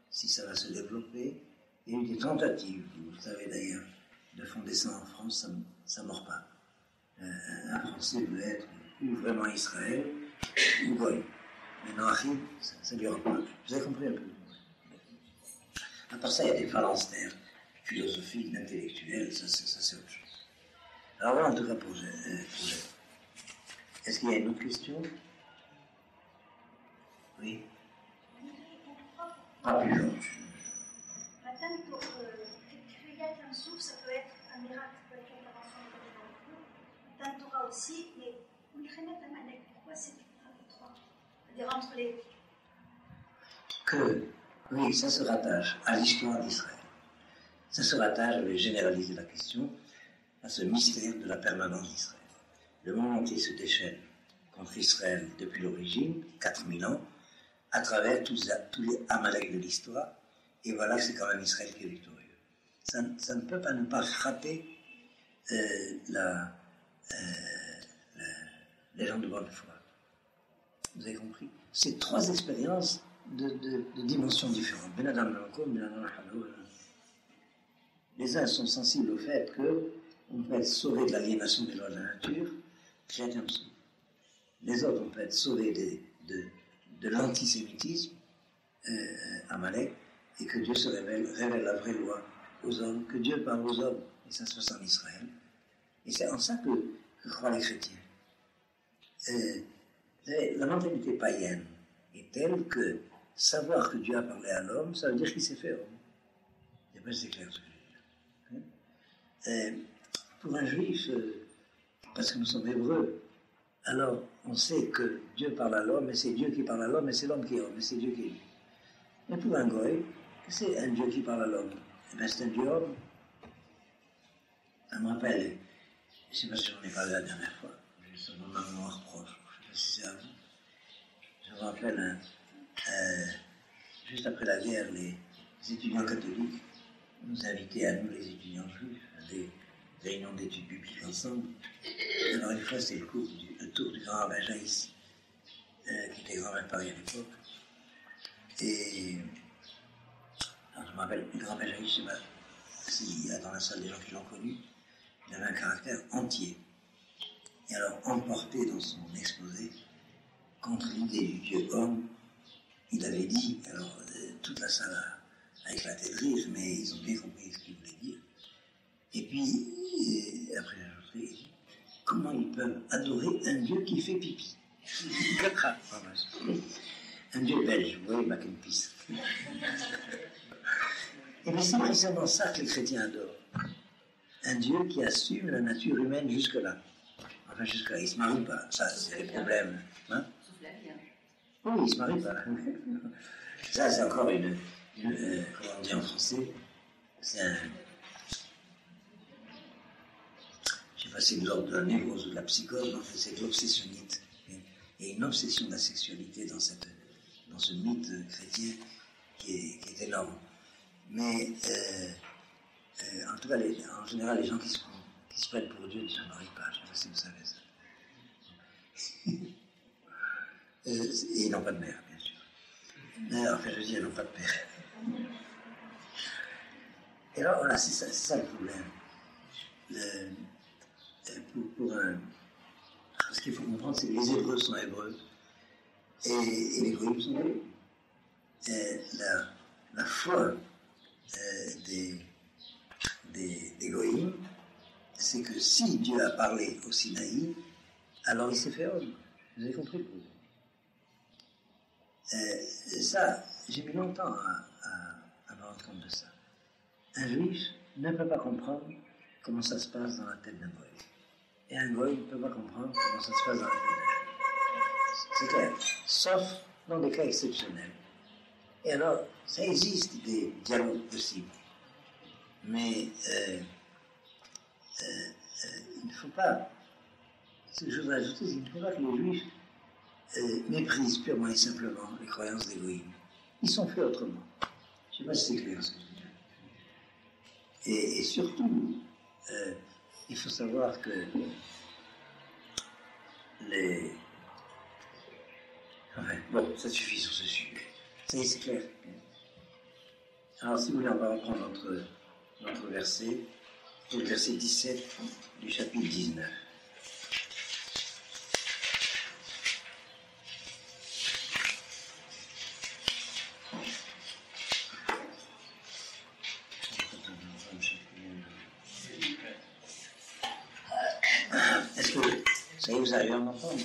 si ça va se développer. Il y a eu des tentatives, vous savez d'ailleurs, de fonder ça en France, ça ne mord pas. Un Français veut être ou vraiment Israël, ou Goy. Mais Noachim, ça ne lui rend pas. Vous avez compris un peu? À part ça, il y a des phalanstères philosophiques, intellectuels, ça c'est autre chose. Alors voilà en tout cas pour Jacques. Est-ce qu'il y a une autre question? Oui? Pas plus long. Madame, pour créer un souffle, ça peut être un miracle, ça peut être l'intervention de Dieu. Madame Torah aussi, mais on dirait mettre la manette. Pourquoi c'est avec trois? C'est-à-dire entre les. Oui, ça se rattache à l'histoire d'Israël. Ça se rattache, je vais généraliser la question, à ce mystère de la permanence d'Israël. Le monde entier se déchaîne contre Israël depuis l'origine, 4000 ans, à travers tous les Amalek de l'histoire, et voilà que c'est quand même Israël qui est victorieux. Ça ne peut pas ne pas frapper les gens de bonne foi. Vous avez compris? C'est trois expériences de dimensions différentes. Ben Adam Malkom, Ben Adam Halou. Les uns sont sensibles au fait qu'on peut être sauvé de l'aliénation des lois de la nature, chrétien. Les autres, on peut être sauvé de l'antisémitisme, Amalek, et que Dieu se révèle la vraie loi aux hommes, que Dieu parle aux hommes, et ça se passe en Israël. Et c'est en ça que croient les chrétiens. La mentalité païenne est telle que savoir que Dieu a parlé à l'homme, ça veut dire qu'il s'est fait homme. Et bien c'est clair ce que je veux dire. Pour un juif, parce que nous sommes hébreux, alors on sait que Dieu parle à l'homme, et c'est Dieu qui parle à l'homme, et c'est l'homme qui est homme, et c'est Dieu qui est Dieu. Mais pour un goy, c'est un Dieu qui parle à l'homme. Et bien c'est un Dieu homme. Ça me rappelle, je ne sais pas si j'en ai parlé la dernière fois, j'ai seulement ma mémoire proche, je ne sais pas si c'est à vous. Je me rappelle, juste après la guerre, les étudiants catholiques nous invitaient à nous, les étudiants juifs, à des réunions d'études bibliques ensemble. Alors une fois, c'était le tour du grand rabbin Jaïs, qui était grand rabbin de Paris à l'époque. Et alors, je me rappelle, le grand rabbin Jaïs, je ne sais pas s'il y a dans la salle des gens qui l'ont connu, il avait un caractère entier. Et alors, emporté dans son exposé contre l'idée du Dieu homme, il avait dit, alors toute la salle a éclaté de rire, mais ils ont bien compris ce qu'il voulait dire. Et puis, après j'ai ajouté, il dit, comment ils peuvent adorer un Dieu qui fait pipi? Un Dieu belge, vous voyez, Mac and Peace. Et bien c'est précisément ça que les chrétiens adorent. Un Dieu qui assume la nature humaine jusque-là. Enfin, jusque-là, il ne se marie pas. Ça, c'est le problème. Hein? Sauf la Vierge. Oui, il ne se marie pas. Ça, c'est encore une comment on dit en français, c'est un... Je ne sais pas si c'est de l'ordre de la névrose ou de la psychose, mais en fait, c'est de l'obsessionnite. Il y a une obsession de la sexualité dans ce mythe chrétien qui est énorme. Mais, en tout cas, en général, les gens qui se prennent pour Dieu ne se marient pas. Je ne sais pas si vous savez ça. Et ils n'ont pas de mère, bien sûr. Enfin, je veux dire, ils n'ont pas de père. Et alors, voilà, c'est ça le problème. Ce qu'il faut comprendre, c'est que les Hébreux sont Hébreux et les Goïms sont Goïms. La foi des Goïms, c'est que si Dieu a parlé au Sinaï, alors il s'est fait homme. Vous avez compris le problème. Ça, j'ai mis longtemps à me rendre compte de ça. Un juif ne peut pas comprendre comment ça se passe dans la tête d'un goï. Et un goï ne peut pas comprendre comment ça se passe dans la tête d'un juif. C'est clair. Sauf dans des cas exceptionnels. Et alors, ça existe des dialogues possibles. Mais il ne faut pas, ce que je voudrais ajouter, c'est qu'il ne faut pas que les Juifs méprisent purement et simplement les croyances d'Élohim. Ils sont faits autrement. Je ne sais pas si c'est clair ce que je veux dire. Et surtout, il faut savoir que les... Enfin, bon, ça suffit sur ce sujet. Ça y est, c'est clair. Alors, si vous voulez, on va reprendre notre verset. C'est le verset 17 du chapitre 19. Est-ce que ça y est, vous arrivez à m'entendre?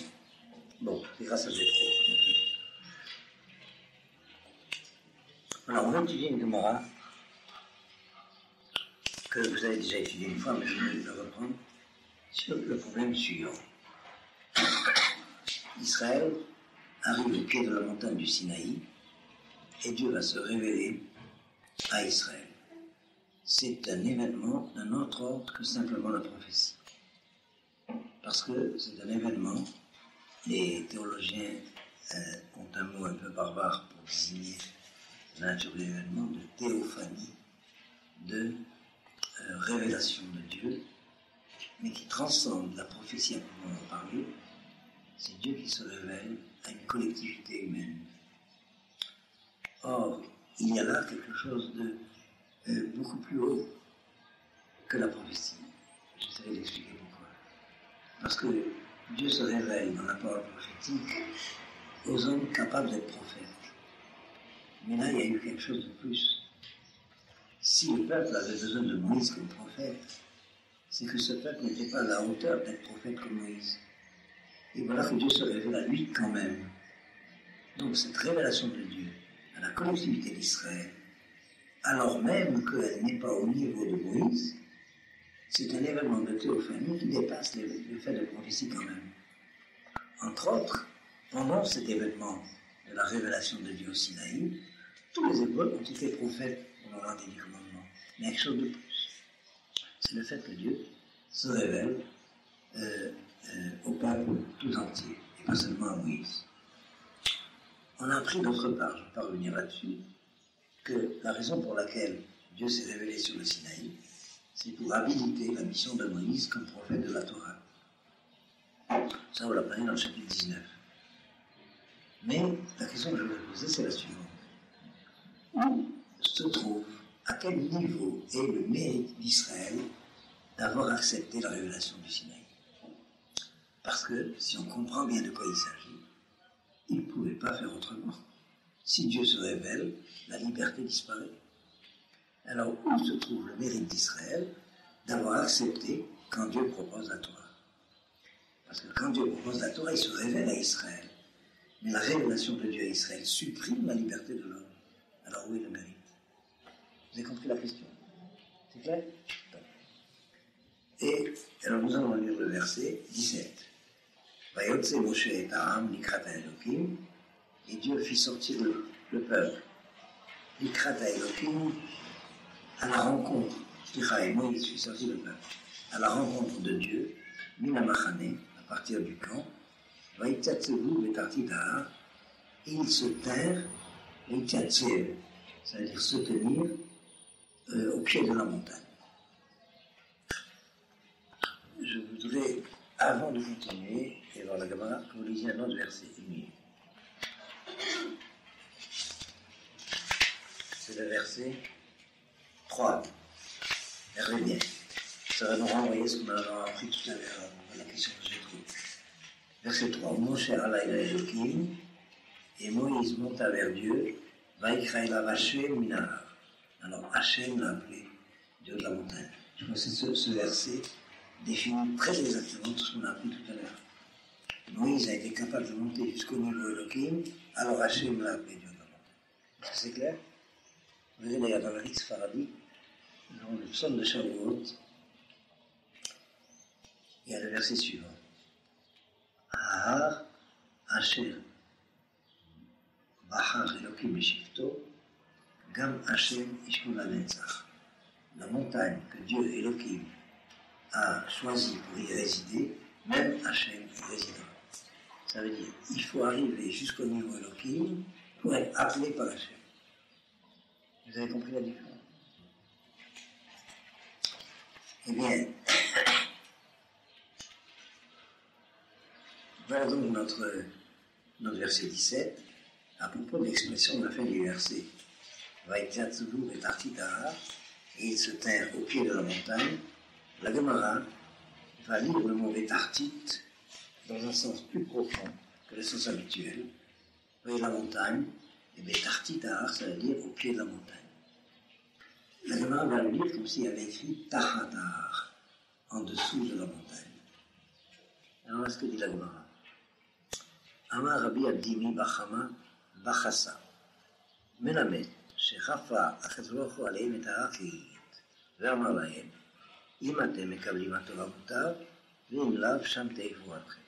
Bon, c'est grâce à Zétro. Alors, on va étudier une Gemara que vous avez déjà étudié une fois, mais je vais le reprendre, sur le problème suivant. Israël arrive au pied de la montagne du Sinaï et Dieu va se révéler à Israël. C'est un événement d'un autre ordre que simplement la prophétie. Parce que c'est un événement, les théologiens ont un mot un peu barbare pour désigner la nature de l'événement, de théophanie, de révélation de Dieu, mais qui transcende la prophétie à proprement parler. C'est Dieu qui se révèle à une collectivité humaine. Or, il y a là quelque chose de beaucoup plus haut que la prophétie. J'essaie d'expliquer pourquoi. Parce que Dieu se révèle dans la parole prophétique aux hommes capables d'être prophètes. Mais là, il y a eu quelque chose de plus. Si le peuple avait besoin de Moïse comme prophète, c'est que ce peuple n'était pas à la hauteur d'être prophète comme Moïse. Et voilà que Dieu se révèle à lui quand même. Donc cette révélation de Dieu à la collectivité d'Israël, alors même qu'elle n'est pas au niveau de Moïse, c'est un événement de théophanie qui dépasse le fait de prophétie quand même. Entre autres, pendant cet événement de la révélation de Dieu au Sinaï, tous les Hébreux ont été prophètes au moment des 10 commandements. Mais quelque chose de plus. C'est le fait que Dieu se révèle au peuple tout entier, et pas seulement à Moïse. On a appris d'autre part, je ne vais pas revenir là-dessus, que la raison pour laquelle Dieu s'est révélé sur le Sinaï, c'est pour habiliter la mission de Moïse comme prophète de la Torah. Ça, on l'apprenait dans le chapitre 19. Mais la question que je voulais poser, c'est la suivante. Où se trouve, à quel niveau est le mérite d'Israël d'avoir accepté la révélation du Sinaï? Parce que, si on comprend bien de quoi il s'agit, il ne pouvait pas faire autrement. Si Dieu se révèle, la liberté disparaît. Alors, où se trouve le mérite d'Israël d'avoir accepté quand Dieu propose la Torah? Parce que quand Dieu propose la Torah, il se révèle à Israël. Mais la révélation de Dieu à Israël supprime la liberté de l'homme. Alors, où est le mérite? Vous avez compris la question? C'est clair? Et alors, nous allons lire le verset 17. Vayotse Moshe et Aram likrata Elokim, et Dieu fit sortir le peuple likrata Elokim à la rencontre. Et Moïse fit sortir le peuple à la rencontre de Dieu, Minamachane, à partir du camp. Vaïtatsevu betartita, et ils se tinrent, Vaïtatsev, ça veut dire se tenir au pied de la montagne. Je voudrais, avant de continuer et voir la Gemara, que vous lisiez un autre verset. C'est le verset 3. Regardez bien. Ça va nous renvoyer ce qu'on a appris tout à l'heure, à la question que j'ai trouvée. Verset 3. Moshe alayla Elokim, et Moïse monta vers Dieu, Vaikraïla Hashem minahar. Alors Hashem l'a appelé Dieu de la montagne. Je crois que ce verset définit très exactement tout ce qu'on a appris tout à l'heure. Moïse a été capable de monter jusqu'au niveau Elohim, alors Hashem l'a appelé Dieu de la montagne. Est-ce que c'est clair? Vous verrez d'ailleurs dans le Ritz Faradi, dans le psaume de Shavuot, il y a le verset suivant. Ahar Asher Bahar Elohim Meshifto Gam Hashem Ishkun HaNetzach. La montagne que Dieu, Elohim, a choisie pour y résider, même Hashem y résidera. Ça veut dire il faut arriver jusqu'au niveau Elohim pour être appelé par Hashem. Vous avez compris la différence? Eh bien, voilà donc notre verset 17, à propos de l'expression de la fin du verset. Vaïtiatzulu et Tartitara, et ils se tinrent au pied de la montagne. La Gemara va lire le mot Vetartit dans un sens plus profond que le sens habituel. Vous voyez la montagne, et Vetartitara, ça veut dire au pied de la montagne. La Gemara va le lire comme s'il y avait écrit Tachatar, en dessous de la montagne. Alors, qu'est-ce que dit la Gemara? Amar Rabbi Abdimi Bachama Bachasa Melamed שחפה הקדוש ברוך הוא עליהם את האחרית ואמר להם אם אתם מקבלים התורה מותר ואם לאו שם תעיפו עליכם.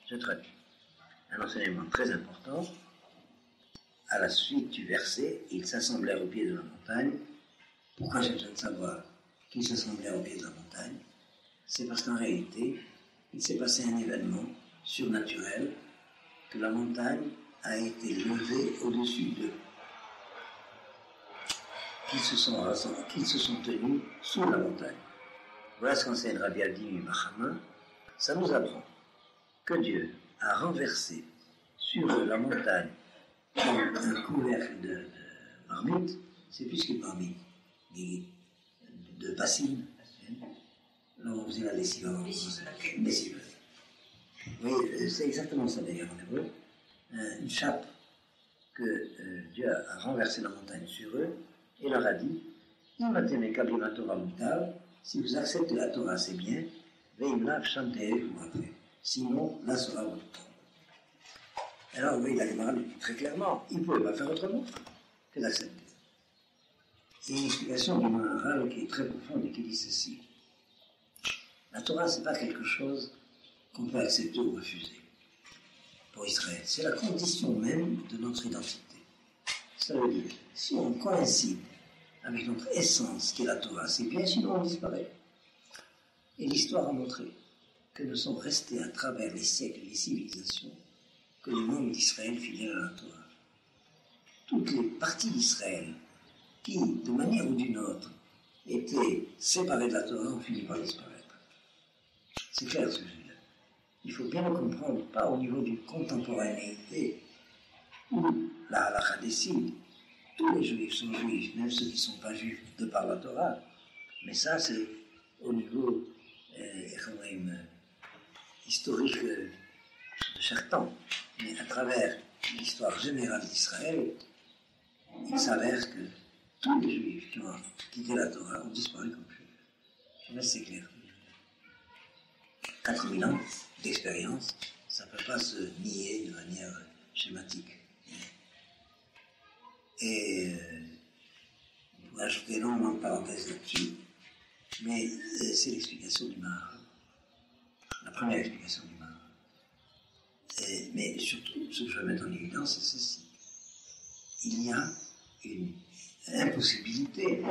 Je traduis. Un enseignement très important. À la suite du verset, ils s'assemblèrent au pied de la montagne. Pourquoi j'ai besoin de savoir qu'ils s'assemblèrent au pied de la montagne? C'est parce qu'en réalité, il s'est passé un événement surnaturel que la montagne a été levée au-dessus d'eux. Qu'ils se sont tenus sous la montagne. Voilà ce qu'enseigne Rabbi Abdimi Bachama. Ça nous apprend que Dieu a renversé sur la montagne un couvercle de marmite, c'est plus que marmite, de bassine. Là on faisait la lessive. Lessive. Oui, c'est exactement ça d'ailleurs en hébreu. Une chape que Dieu a renversé la montagne sur eux et leur a dit si vous acceptez la Torah, c'est bien, sinon, là sera votre tombe. Alors, oui, la Gemara le dit très clairement, il ne pouvait pas faire autrement que d'accepter. Il y a une explication du Maharal qui est très profonde et qui dit ceci. La Torah, ce n'est pas quelque chose qu'on peut accepter ou refuser pour Israël. C'est la condition même de notre identité. Ça veut dire, si on coïncide avec notre essence qui est la Torah, c'est bien, sinon on disparaît. Et l'histoire a montré que nous sommes restés à travers les siècles et les civilisations que les membres d'Israël fidèles à la Torah. Toutes les parties d'Israël qui, de manière ou d'une autre, étaient séparées de la Torah ont fini par disparaître. C'est clair ce que je dis là. Il faut bien le comprendre, pas au niveau d'une contemporanéité où la halakha décide. Tous les juifs sont juifs, même ceux qui ne sont pas juifs de par la Torah. Mais ça, c'est au niveau historique de chaque temps. Mais à travers l'histoire générale d'Israël, il s'avère que tous les juifs qui ont quitté la Torah ont disparu comme juifs. Je sais pas si c'est clair. 4000 ans d'expérience, ça ne peut pas se nier de manière schématique. Et on pourrait ajouter énormément de parenthèses là-dessus, mais c'est l'explication du Maharal, la première explication du Maharal. Mais surtout, ce que je veux mettre en évidence, c'est ceci. Il y a une impossibilité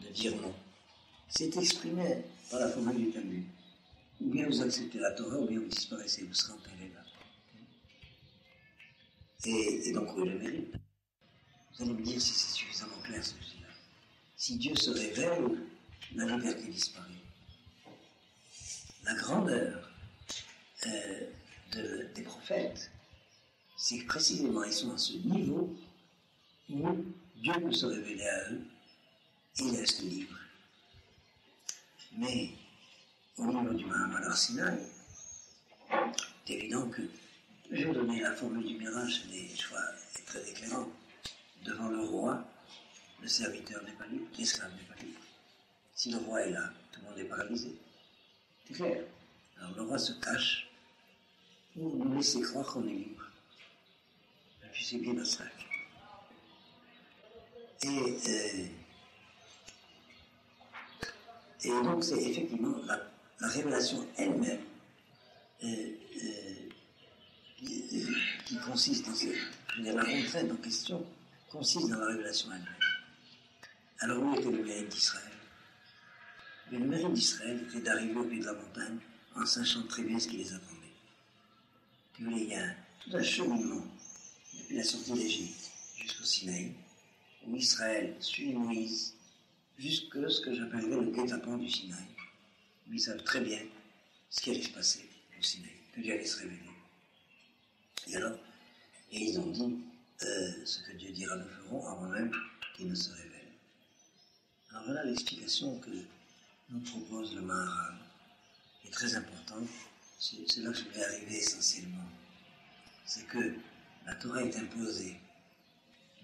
de dire non. C'est exprimé par la formule du Talmud. Ou bien vous acceptez la Torah, ou bien vous disparaissez, vous serez enterré là. Et donc, oui, le mérite. Vous allez me dire si c'est suffisamment clair ce que je dis là. Si Dieu se révèle, la liberté disparaît. La grandeur des prophètes, c'est que précisément ils sont à ce niveau où Dieu peut se révéler à eux et ils restent libres. Mais au niveau du Mahamad Arsinaï, c'est évident que je vais vous donner la formule du mirage, je crois, est très éclairante. Devant le roi, le serviteur n'est pas libre, l'esclave n'est pas libre. Si le roi est là, tout le monde est paralysé. C'est clair. Alors le roi se cache pour nous laisser croire qu'on est libre. Et puis c'est bien abstrait. Et donc c'est effectivement la révélation elle-même qui consiste dans la contrainte en question consiste dans la révélation elle-même. Alors où était le mérite d'Israël? Mais le mérite d'Israël était d'arriver au pied de la montagne en sachant très bien ce qui les attendait. Puis il y a tout un cheminement depuis la sortie d'Égypte jusqu'au Sinaï, où Israël suit Moïse jusque ce que j'appellerais le guet-apens du Sinaï, où ils savent très bien ce qui allait se passer au Sinaï, que Dieu allait se révéler. Et ils ont dit ce que Dieu dira nous ferons avant même qu'il ne se révèle. Alors voilà l'explication que nous propose le Maharal, qui est très importante. C'est là que je voulais arriver essentiellement. C'est que la Torah est imposée,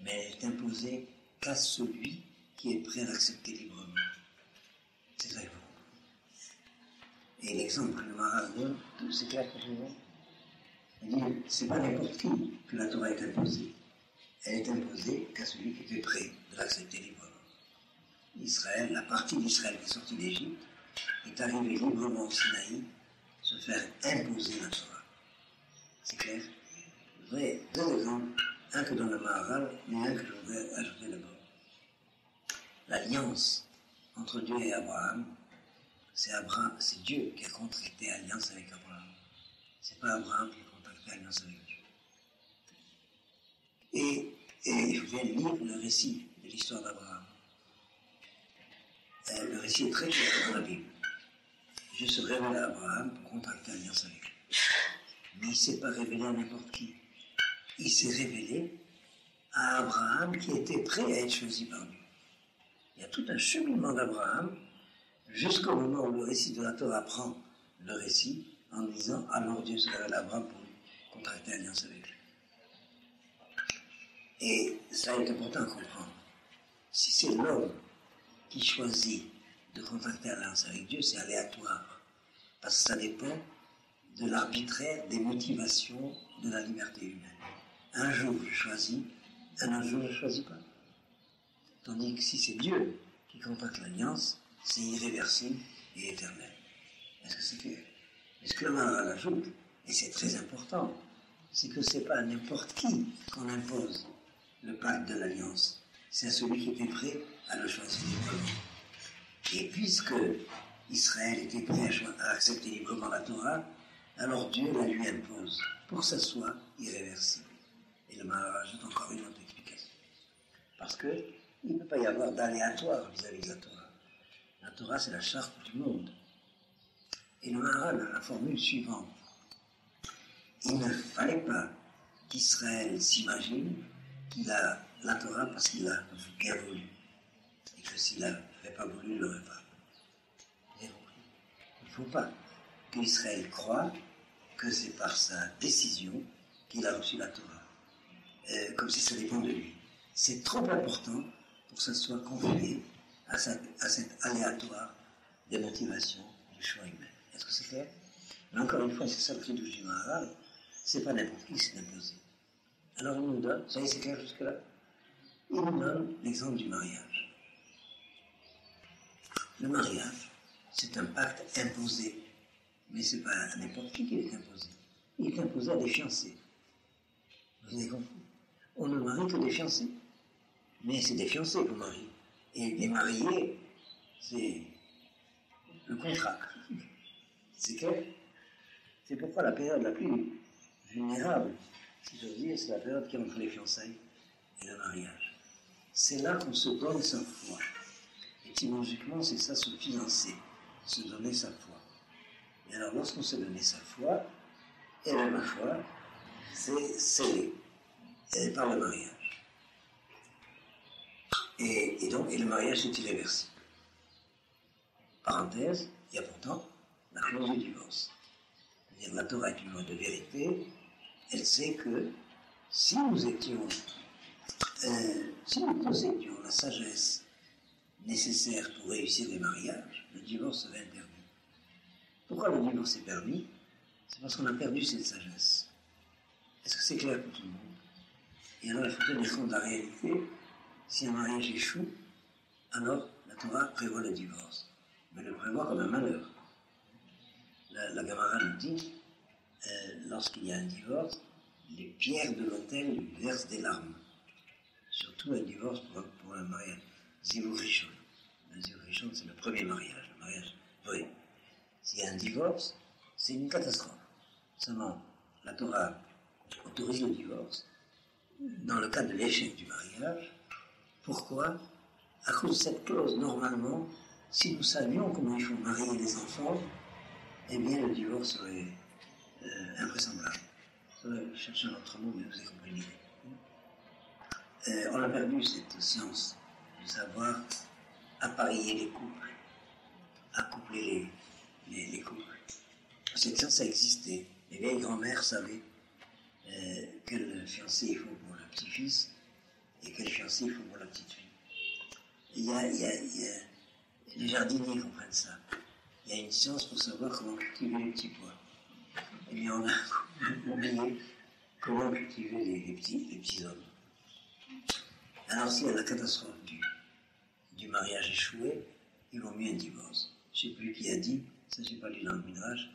mais elle est imposée qu'à celui qui est prêt à l'accepter librement. C'est ça qu'il faut comprendre. Et l'exemple que le Maharal donne, c'est clair pour tout le monde. Il dit, c'est pas n'importe qui que la Torah est imposée. Elle est imposée qu'à celui qui était prêt de l'accepter librement. Israël, la partie d'Israël qui est sortie d'Égypte, est arrivée librement au Sinaï se faire imposer la Torah. C'est clair? Je voudrais deux exemples, un que dans le Maharal, mais un que je voudrais ajouter d'abord. L'alliance entre Dieu et Abraham, c'est Dieu qui a contracté alliance avec Abraham. C'est pas Abraham qui a contracté alliance avec Dieu. Et je viens de lire le récit de l'histoire d'Abraham. Le récit est très clair dans la Bible. Dieu se révèle à Abraham pour contracter alliance avec lui. Mais il ne s'est pas révélé à n'importe qui. Il s'est révélé à Abraham qui était prêt à être choisi par Dieu. Il y a tout un cheminement d'Abraham jusqu'au moment où le récit de la Torah prend le récit en disant alors Dieu se révèle à Abraham pour contracter alliance avec lui. Et ça est important à comprendre. Si c'est l'homme qui choisit de contracter alliance avec Dieu, c'est aléatoire. Parce que ça dépend de l'arbitraire des motivations de la liberté humaine. Un jour je choisis, un autre jour je ne choisis pas. Tandis que si c'est Dieu qui contracte l'alliance, c'est irréversible et éternel. Est-ce que c'est clair? Mais ce que le Maharal ajoute, et c'est très important, c'est que ce n'est pas à n'importe qui qu'on impose le pacte de l'alliance. C'est à celui qui était prêt à le choisir librement. Et puisque Israël était prêt à accepter librement la Torah, alors Dieu la lui impose pour que ça soit irréversible. Et le Maharal ajoute encore une autre explication. Parce qu'il ne peut pas y avoir d'aléatoire vis-à-vis de la Torah. La Torah, c'est la charte du monde. Et le Maharal a la formule suivante. Il ne fallait pas qu'Israël s'imagine qu'il a la Torah parce qu'il a bien voulu. Et que s'il n'avait pas voulu, il ne l'aurait pas. Il ne faut pas qu'Israël croie que c'est par sa décision qu'il a reçu la Torah. Comme si ça dépend de lui. C'est trop important pour que ça soit confié à cet aléatoire des motivations du choix humain. Est-ce que c'est clair? Mais encore une fois, c'est ça le chidouche du Maharal. C'est pas n'importe qui s'est imposé. Alors il nous donne, ça y est, c'est clair jusque-là? Il nous donne l'exemple du mariage. Le mariage, c'est un pacte imposé. Mais c'est pas à n'importe qui est imposé. Il est imposé à des fiancés. Vous avez compris? On ne marie que des fiancés. Mais c'est des fiancés qu'on marie. Et les mariés, c'est le contrat. C'est clair? C'est pourquoi la période la plus vulnérable, si j'ose dire, c'est la période qui est entre les fiançailles et le mariage. C'est là qu'on se donne sa foi. Étymologiquement, c'est ça, se fiancer, se donner sa foi. Et alors, lorsqu'on s'est donné sa foi, et même ma foi, c'est scellé par le mariage. Et le mariage est irréversible. Parenthèse, il y a pourtant la clause du divorce. C'est-à-dire, la Torah est une loi de vérité. Elle sait que si nous possédions la sagesse nécessaire pour réussir les mariages, le divorce serait interdit. Pourquoi le divorce est permis? C'est parce qu'on a perdu cette sagesse. Est-ce que c'est clair pour tout le monde? Et alors, il faut tenir compte de la réalité. Si un mariage échoue, alors la Torah prévoit le divorce. Mais le prévoit comme un malheur. La Gemara nous dit, lorsqu'il y a un divorce, les pierres de l'autel lui versent des larmes. Surtout un divorce pour un mariage. Zivug Rishon. Le Zivug Rishon, c'est le premier mariage, le mariage vrai. S'il y a un divorce, c'est une catastrophe. Seulement, la Torah autorise le divorce dans le cas de l'échec du mariage. Pourquoi? À cause de cette clause, normalement, si nous savions comment il faut marier les enfants, eh bien le divorce serait invraisemblable. Je cherche un autre mot, mais vous avez compris l'idée. On a perdu cette science de savoir appareiller les couples, accoupler les couples. Cette science a existé. Les vieilles grand-mères savaient quel fiancé il faut pour le petit-fils et quel fiancé il faut pour la petite fille. Les jardiniers comprennent ça. Il y a une science pour savoir comment cultiver les petits pois. Et bien on a oublié comment cultiver les petits hommes. Alors s'il y a la catastrophe du mariage échoué, il vaut mieux un divorce. Je ne sais plus qui a dit, ça j'ai pas lu dans le Midrash,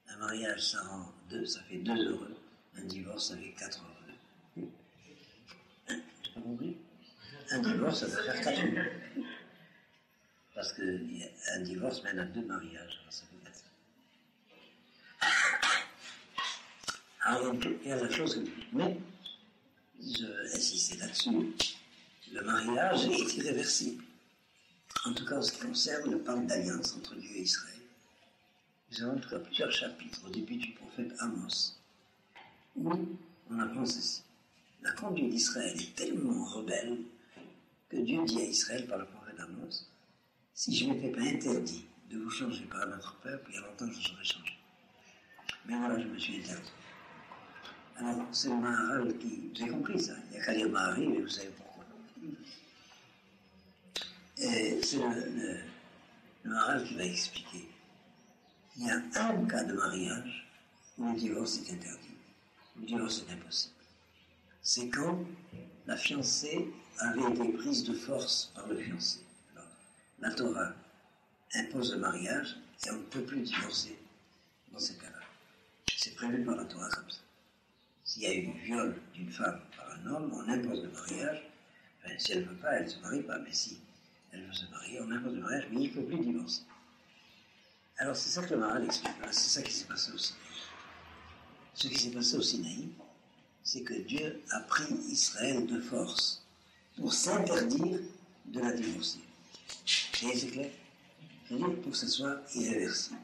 un mariage ça fait 2 heureux, un divorce ça fait 4 heureux. Tu as compris? Un divorce ça doit faire 4 heureux. Parce qu'un divorce mène à 2 mariages, alors ça fait 4. Alors il y a la chose, mais je insistais là-dessus, le mariage est irréversible. En tout cas, en ce qui concerne le pacte d'alliance entre Dieu et Israël. Nous avons en tout cas plusieurs chapitres au début du prophète Amos, où on apprend ceci. La conduite d'Israël est tellement rebelle que Dieu dit à Israël par le prophète Amos, si je ne m'étais pas interdit de vous changer par un autre peuple, il y a longtemps je vous aurais changé. Mais voilà, je me suis interdit. Alors, c'est le Maharal qui... Vous avez compris ça? Il n'y a qu'à lire Mahari, mais vous savez pourquoi. Et c'est le Maharal qui va expliquer. Il y a un cas de mariage où le divorce est interdit, où le divorce est impossible. C'est quand la fiancée avait été prise de force par le fiancé. Alors, la Torah impose le mariage et on ne peut plus divorcer dans ces cas-là. C'est prévu par la Torah comme ça. S'il y a eu viol d'une femme par un homme, on impose le mariage. Enfin, si elle ne veut pas, elle ne se marie pas. Mais si elle veut se marier, on impose le mariage, mais il ne peut plus divorcer. Alors c'est ça que le Maharal explique. C'est ça qui s'est passé au Sinaï. Ce qui s'est passé au Sinaï, c'est que Dieu a pris Israël de force pour s'interdire de la divorcer. Et c'est clair? C'est-à-dire pour que ce soit irréversible.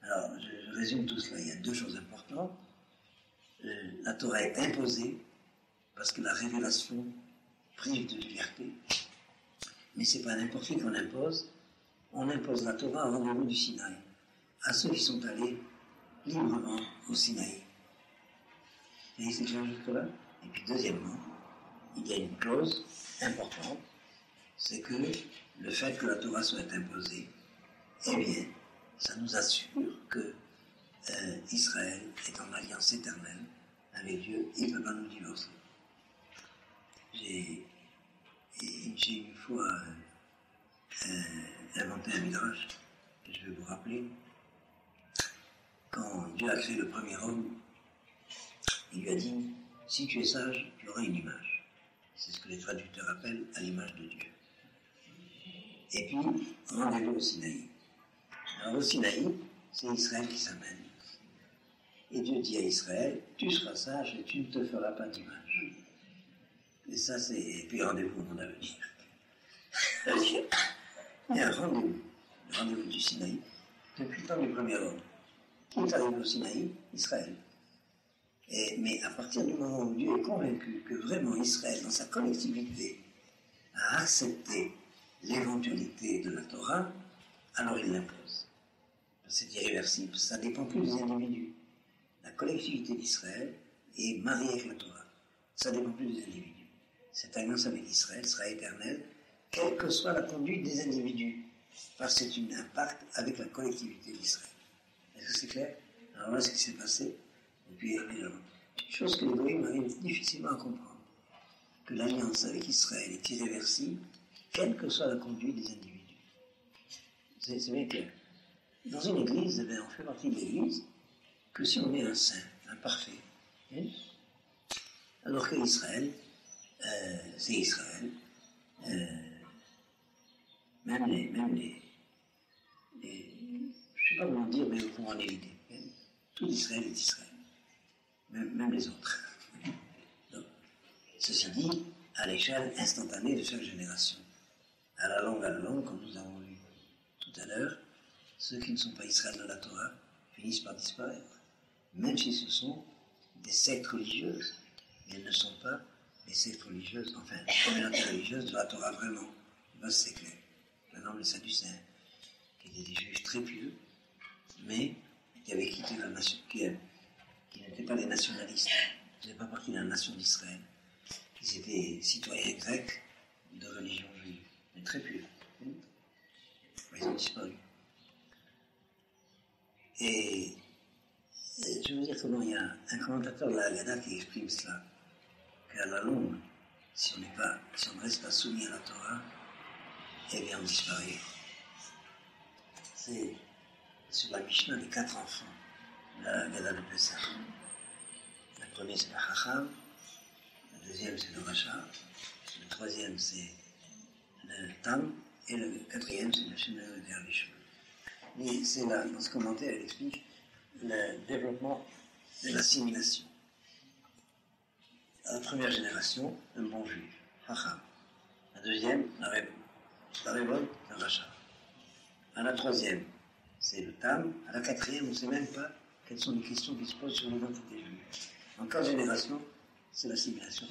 Alors, je résume tout cela. Il y a 2 choses importantes. La Torah est imposée parce que la révélation prive de liberté. Mais ce n'est pas n'importe qui qu'on impose. On impose la Torah au rendez-vous du Sinaï, à ceux qui sont allés librement au Sinaï. Et c'est clair jusque-là? Et puis deuxièmement, il y a une clause importante, c'est que le fait que la Torah soit imposée, eh bien, ça nous assure que Israël est en alliance éternelle avec Dieu, il ne peut pas nous divorcer. J'ai une fois inventé un midrash, que je vais vous rappeler. Quand Dieu a créé le premier homme, il lui a dit, si tu es sage, tu auras une image. C'est ce que les traducteurs appellent à l'image de Dieu. Et puis, rendez-vous au Sinaï. Alors au Sinaï, c'est Israël qui s'amène. Et Dieu dit à Israël, tu seras sage et tu ne te feras pas d'image. Et ça, c'est... Et puis rendez-vous au monde à venir. Il y a un rendez-vous, le rendez-vous du Sinaï, depuis le temps du premier homme. Qui est arrivé au Sinaï? Israël. Mais à partir du moment où Dieu est convaincu que vraiment Israël, dans sa collectivité, a accepté l'éventualité de la Torah, alors il l'impose. C'est irréversible, ça ne dépend plus des individus. La collectivité d'Israël est mariée avec la Torah. Ça ne dépend plus des individus. Cette alliance avec Israël sera éternelle, quelle que soit la conduite des individus, parce que c'est un pacte avec la collectivité d'Israël. Est-ce que c'est clair? Alors voilà ce qui s'est passé. Et puis, évidemment, une chose que les goïms arrivent difficilement à comprendre, que l'alliance avec Israël est irréversible, quelle que soit la conduite des individus. C'est bien clair. Dans une église, eh bien, on fait partie de l'église que si on est un saint, un parfait. Hein? Alors que Israël, c'est Israël. même les je ne sais pas comment dire, mais au fond, en éviter. Tout Israël est Israël, même les autres. Donc, ceci dit, à l'échelle instantanée de chaque génération, à la longue, comme nous avons vu tout à l'heure, ceux qui ne sont pas Israël dans la Torah finissent par disparaître, même si ce sont des sectes religieuses, mais elles ne sont pas des sectes religieuses, enfin, des communautés religieuses de la Torah vraiment. Là, c'est clair. Par exemple, les Sadducéens, qui étaient des juifs très pieux, mais qui avaient quitté la nation, qui n'étaient pas des nationalistes, qui n'étaient pas partie de la nation d'Israël. Ils étaient citoyens grecs de religion juive, mais très pieux. Ils ont disparu. Et je veux dire comment il y a un commentateur de la Haggadah qui exprime cela, qu'à la longue, si on ne reste pas soumis à la Torah, eh bien on disparaît. C'est sur la Mishnah des 4 enfants de la Haggadah de Pessah. Le premier c'est le Chacham, le deuxième c'est le Rasha, le troisième c'est le Tam, et le quatrième c'est le Shemel Dervish. Mais c'est là, dans ce commentaire, elle explique le développement de l'assimilation. À la première génération, un bon juif, Chacham. La deuxième, la révolte, le Rasha. À la troisième, c'est le Tam. À la quatrième, on ne sait même pas quelles sont les questions qui se posent sur l'identité juive. En 4 générations, c'est l'assimilation.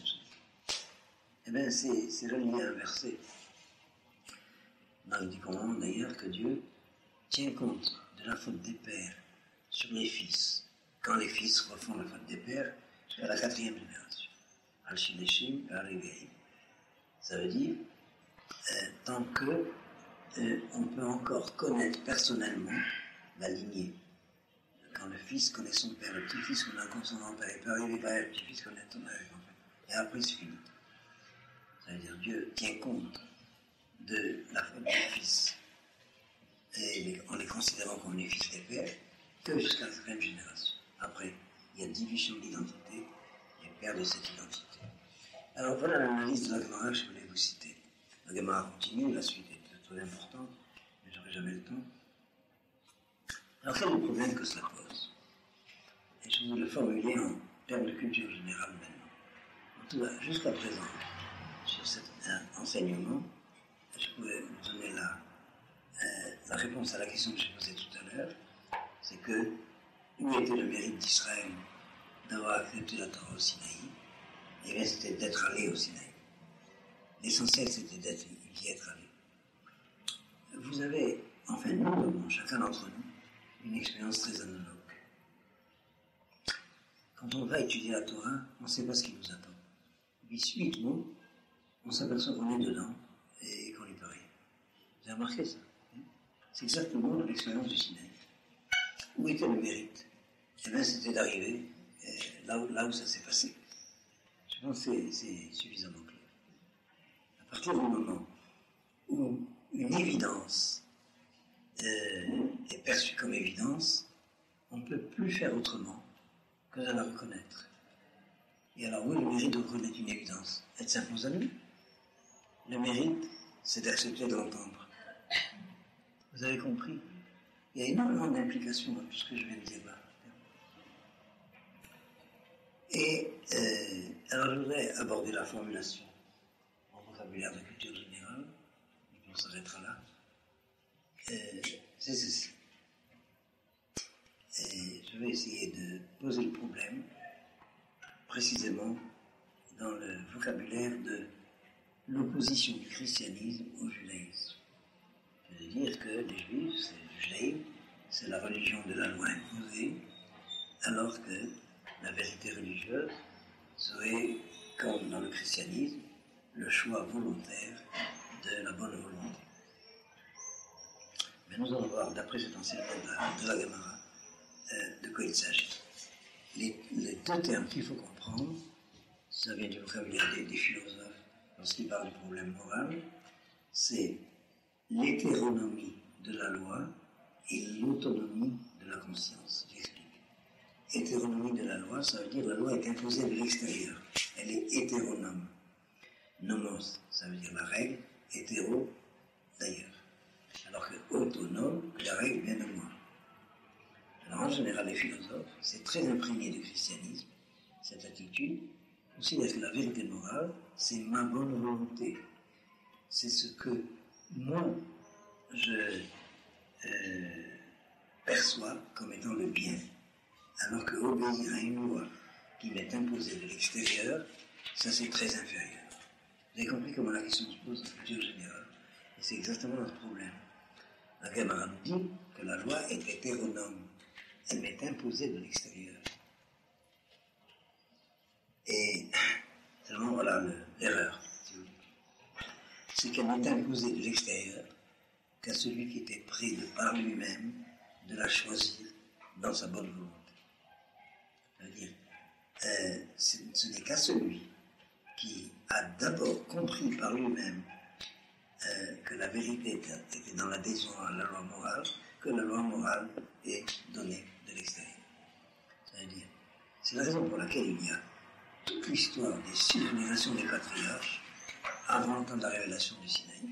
Eh bien, c'est relié à un verset dans le 10 commandements d'ailleurs que Dieu tient compte de la faute des pères sur les fils, quand les fils refont la faute des pères jusqu'à la 4e génération. Al-Shileshim, Al-Regaim. Ça veut dire, tant que on peut encore connaître personnellement la lignée. Quand le fils connaît son père, le petit-fils connaît encore son grand-père, il peut arriver par le petit-fils connaît son grand-père. Et après, c'est fini. Ça veut dire, Dieu tient compte de la faute du fils, et en les considérant comme les fils des pères, que jusqu'à la 4e génération. Après, il y a division d'identité et perte de cette identité. Alors voilà l'analyse de la Gemara que je voulais vous citer. La Gemara continue, la suite est très importante, mais je n'aurai jamais le temps. Alors quel est le problème que cela pose? Et je vais le formuler en termes de culture générale maintenant. En tout cas, jusqu'à présent, sur cet enseignement, je pouvais vous donner la réponse à la question que j'ai posée tout à l'heure, c'est que où était le mérite d'Israël d'avoir accepté la Torah au Sinaï? Eh bien, c'était d'être allé au Sinaï. L'essentiel, c'était d'y être allé. Vous avez, enfin, nous, chacun d'entre nous, une expérience très analogue. Quand on va étudier la Torah, on ne sait pas ce qui nous attend. Et puis, subitement, on s'aperçoit qu'on est dedans et qu'on n'y peut rien. Vous avez remarqué ça? C'est exactement l'expérience du Sinaï. Où était le mérite? Eh bien, c'était d'arriver là où ça s'est passé. Je pense que c'est suffisamment clair. À partir du moment où une évidence est perçue comme évidence, on ne peut plus faire autrement que de la reconnaître. Et alors, oui, le mérite de reconnaître une évidence, elle s'impose à nous. Le mérite, c'est d'accepter de l'entendre. Vous avez compris? Il y a énormément d'implications dans tout ce que je viens de dire là. Et alors je voudrais aborder la formulation en vocabulaire de culture générale, et puis on s'arrêtera là. C'est ceci. Et je vais essayer de poser le problème précisément dans le vocabulaire de l'opposition du christianisme au judaïsme. Je veux dire que les juifs, c'est le judaïsme, c'est la religion de la loi imposée, alors que la vérité religieuse serait, comme dans le christianisme, le choix volontaire de la bonne volonté. Mais nous allons voir, d'après cet enseignement de la Gemara, de quoi il s'agit. Les 2 termes qu'il faut comprendre, ça vient du vocabulaire des philosophes lorsqu'ils parlent du problème moral, c'est l'hétéronomie de la loi et l'autonomie de la conscience. J'explique. Hétéronomie de la loi, ça veut dire que la loi est imposée de l'extérieur. Elle est hétéronome. Nomos, ça veut dire la règle, hétéro, d'ailleurs. alors que autonome, que la règle vient de moi. Alors en général, les philosophes, c'est très imprégné du christianisme, cette attitude, considèrent que la vérité morale, c'est ma bonne volonté. C'est ce que moi, je perçois comme étant le bien. Alors que obéir à une loi qui m'est imposée de l'extérieur, ça c'est très inférieur. Vous avez compris comment la question se pose en culture générale. Et c'est exactement notre problème. La Gemara nous dit que la loi est hétéronome. Elle m'est imposée de l'extérieur. Et seulement voilà l'erreur. C'est qu'elle n'est imposée de l'extérieur qu'à celui qui était prêt de par lui-même de la choisir dans sa bonne volonté. C'est-à-dire, ce n'est qu'à celui qui a d'abord compris par lui-même que la vérité était dans l'adhésion à la loi morale, que la loi morale est donnée de l'extérieur. C'est-à-dire, c'est la raison pour laquelle il y a toute l'histoire des 6 générations des patriarches avant le temps de la révélation du Sinaï,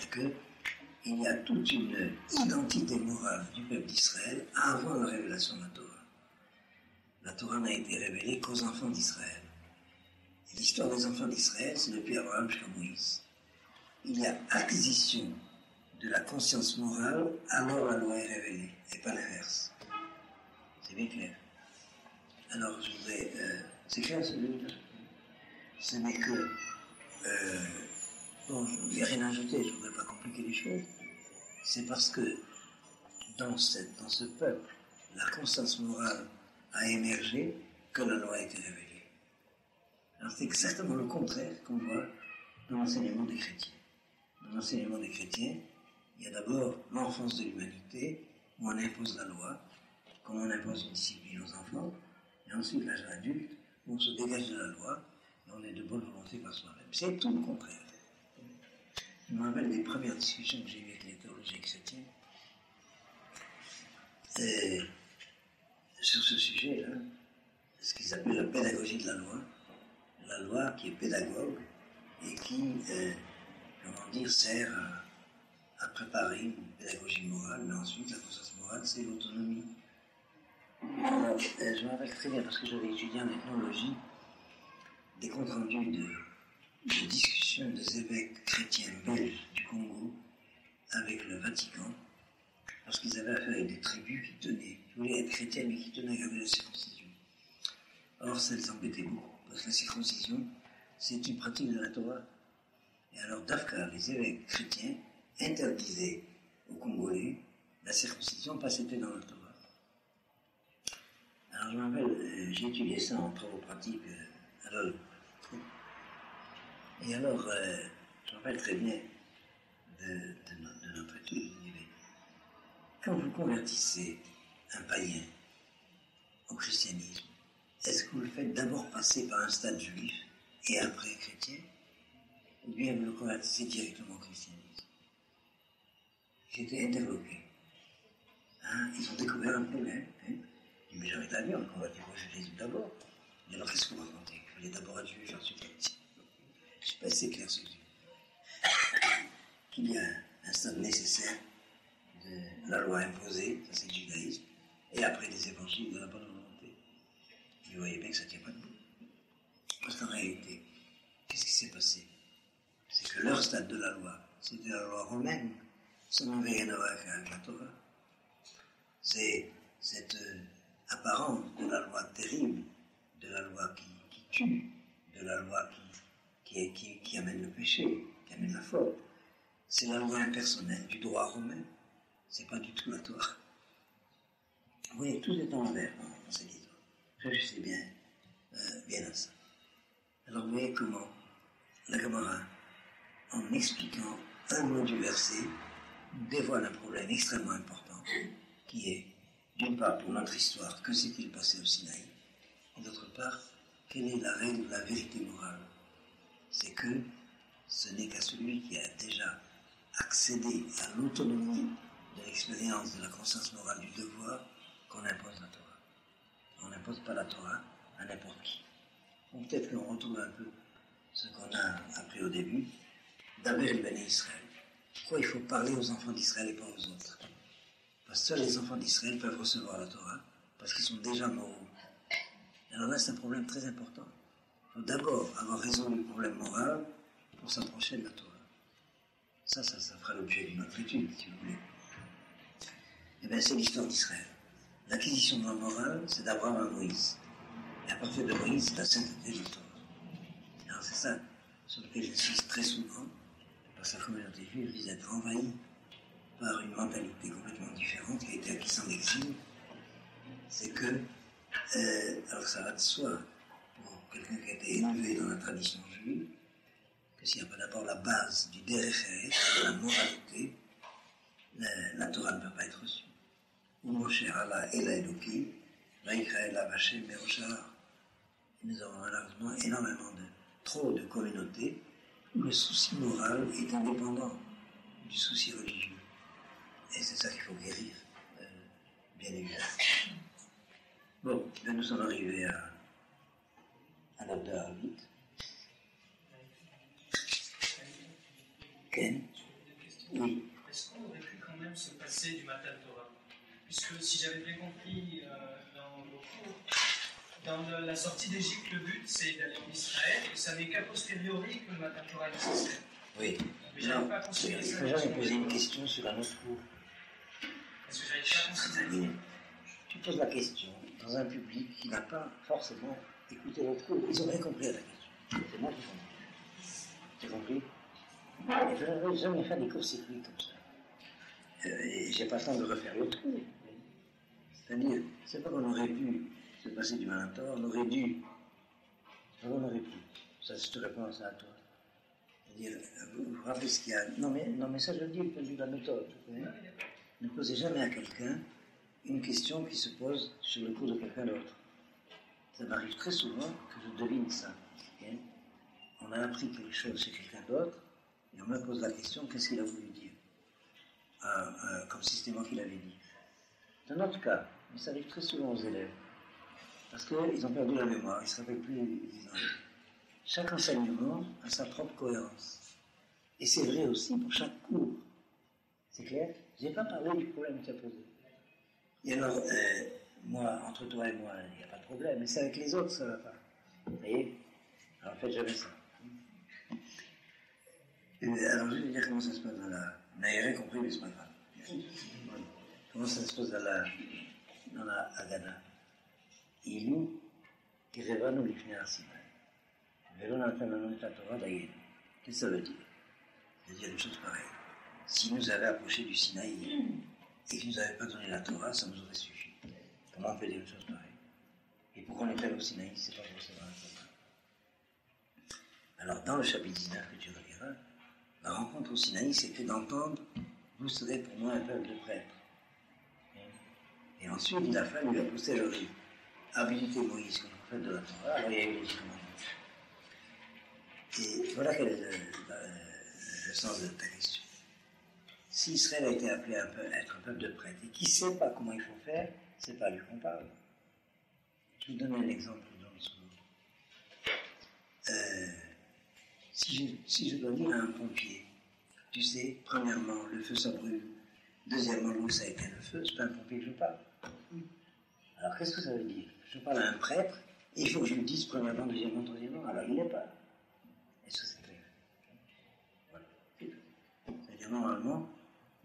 et qu'il y a toute une identité morale du peuple d'Israël avant la révélation de la Torah. La Torah n'a été révélée qu'aux enfants d'Israël. Et l'histoire des enfants d'Israël, c'est depuis Abraham jusqu'à Moïse. Il y a acquisition de la conscience morale, alors la loi est révélée, et pas l'inverse. C'est bien clair. Alors, je voudrais... c'est clair, celui-là? Ce n'est que... bon, il n'y a rien à ajouter, je ne voudrais pas compliquer les choses. C'est parce que dans ce peuple, la conscience morale a émergé que la loi a été révélée. Alors c'est exactement le contraire qu'on voit dans l'enseignement des chrétiens. Dans l'enseignement des chrétiens, il y a d'abord l'enfance de l'humanité, où on impose la loi, comme on impose une discipline aux enfants, et ensuite l'âge adulte, où on se dégage de la loi, et on est de bonne volonté par soi-même. C'est tout le contraire. Je me rappelle des premières discussions que j'ai eues avec les théologiens chrétiens, et sur ce sujet-là, ce qu'ils appellent la pédagogie de la loi qui est pédagogue et qui, sert à préparer une pédagogie morale, mais ensuite la conscience morale, c'est l'autonomie. Alors, je me rappelle très bien, parce que j'avais étudié en ethnologie des comptes rendus de discussions des évêques chrétiens belges du Congo avec le Vatican, parce qu'ils avaient affaire avec des tribus qui voulaient être chrétiennes, mais qui tenaient à garder la circoncision. Or, ça les embêtait beaucoup, parce que la circoncision, c'est une pratique de la Torah. Et alors, Dafka, les évêques chrétiens, interdisaient aux Congolais la circoncision parce que c'était dans la Torah. Alors, je me rappelle, j'ai étudié ça en travaux pratiques à Lol. Et alors, je me rappelle très bien de notre étude, je dirais, quand vous convertissez un païen au christianisme, est-ce que vous le faites d'abord passer par un stade juif et après chrétien, ou bien vous le convertissez directement au christianisme? J'étais interloqué. Ils ont découvert un problème. Mais j'avais d'avis, on ne convertit pas au judaïsme d'abord. Mais alors qu'est-ce que vous racontez? Il fallait d'abord être juif, ensuite chrétien. Je ne sais pas si c'est clair ce que je dis. Qu'il y a un stade nécessaire de la loi imposée, ça c'est le judaïsme, et après des évangiles de la bonne volonté. Et vous voyez bien que ça ne tient pas debout. Parce qu'en réalité, qu'est-ce qui s'est passé? C'est que leur stade de la loi, c'était la loi romaine. Ça n'avait rien à voir avec la Torah. C'est cette apparence de la loi terrible, de la loi qui tue, de la loi qui amène le péché, qui amène la faute. C'est la loi impersonnelle du droit romain. C'est pas du tout la Torah. Vous voyez, tout est en l'envers dans cette histoire. Réfléchissez bien à ça. Alors vous voyez comment la Gemara, en expliquant un mot du verset, dévoile un problème extrêmement important, qui est, d'une part, pour notre histoire, que s'est-il passé au Sinaï, et d'autre part, quelle est la règle de la vérité morale? C'est que ce n'est qu'à celui qui a déjà accédé à l'autonomie de l'expérience de la conscience morale du devoir qu'on impose la Torah. On n'impose pas la Torah à n'importe qui. Ou peut-être qu'on retrouve un peu ce qu'on a appris au début d'Abel Ben Israël. pourquoi il faut parler aux enfants d'Israël et pas aux autres? Parce que seuls les enfants d'Israël peuvent recevoir la Torah, parce qu'ils sont déjà moraux. Alors là, c'est un problème très important. Il faut d'abord avoir résolu le problème moral pour s'approcher de la Torah. Ça fera l'objet d'une autre étude, si vous voulez. Eh bien, c'est l'histoire d'Israël. L'acquisition de la morale, c'est d'Abraham à Moïse. Et à partir de Moïse, c'est la sainteté de la Torah. Alors c'est ça sur lequel j'insiste très souvent, parce que la communauté juive vise à être envahie par une mentalité complètement différente qui a été acquise en exil. C'est que, alors ça va de soi, pour quelqu'un qui a été élevé dans la tradition juive, que s'il n'y a pas d'abord la base du derech, la moralité, la Torah ne peut pas être reçue. Ou Moshe Allah Ela Eloki, Vaikra Ela Vashem Meroshar. Nous avons malheureusement énormément trop de communautés où le souci moral est indépendant du souci religieux. Et c'est ça qu'il faut guérir, bien évidemment. Bon, là nous sommes arrivés à l'heure de Harvit. Ken? Oui. Est-ce qu'on aurait pu quand même se passer du Matan Torah? Puisque si j'avais bien compris dans vos cours, dans la sortie d'Égypte, le but c'est d'aller en Israël, et ça n'est qu'à posteriori que le Matan Torah est nécessaire. Oui. Mais j'arrive pas à considérer ça. J'avais posé une question sur un autre cours. Parce que j'arrive pas à considérer. Tu poses la question dans un public qui n'a pas forcément écouté l'autre cours. Ils ont rien compris à la question. C'est moi qui comprends. Tu as compris? Je n'avais jamais fait des courts-circuits comme ça. Et j'ai pas le temps de refaire l'autre cours. C'est-à-dire, c'est pas qu'on aurait pu se passer du Malantor, on aurait dû. On aurait pu. Ça, je te réponds à ça à toi. C'est-à-dire, vous vous rappelez ce qu'il y a. Non, mais ça, je le dis, le point de vue de la méthode. Ne posez jamais à quelqu'un une question qui se pose sur le cours de quelqu'un d'autre. Ça m'arrive très souvent que je devine ça. Okay? On a appris quelque chose chez quelqu'un d'autre, et on me pose la question, qu'est-ce qu'il a voulu dire? Comme si c'était moi qui l'avais dit. C'est un autre cas, mais ça arrive très souvent aux élèves. Parce qu'ils ont perdu la mémoire, ils ne se rappellent plus les enjeux. Chaque enseignement a sa propre cohérence. Et c'est vrai aussi pour chaque cours. C'est clair? Je n'ai pas parlé du problème que tu as posé. Et alors, moi, entre toi et moi, il n'y a pas de problème, mais c'est avec les autres, ça ne va pas. Vous voyez? Alors faites jamais ça. Alors je vais dire comment ça se passe dans la... Vous n'avez rien compris, mais c'est pas grave. Voilà. Comment ça se passe dans la Haggadah? Ilu kirevanu lifnei Sinai. Velo natan lanu et Torah d'Ayenu. Qu'est-ce que ça veut dire? Ça veut dire une chose pareille. Si nous avions approché du Sinaï et qu'il ne nous avait pas donné la Torah, ça nous aurait suffi. Comment on peut dire une chose pareille? Et pourquoi on est allé au Sinaï, c'est pas pour recevoir la Torah. Alors, dans le chapitre 19 que tu reliras, la rencontre au Sinaï, c'était d'entendre « Vous serez pour moi un peuple de prêtres ». Et ensuite, il a fallu la posteriori habiliter Moïse comme prophète de la Torah, alors il y a eu les 10 commandements. Et voilà quel est le sens de ta question. Si Israël a été appelé à être un peuple de prêtres et qui ne sait pas comment il faut faire, c'est pas lui qu'on parle. Je vous donne un exemple dans le second. Si je dois dire à un pompier, tu sais, premièrement, le feu ça brûle, deuxièmement, l'eau ça éteint le feu, c'est pas un pompier que je parle. Alors qu'est-ce que ça veut dire? Je parle à un prêtre, et il faut que je lui dise premièrement, deuxièmement, troisièmement, alors il n'est pas. Est-ce que c'est clair? Voilà, c'est tout. C'est-à-dire, normalement,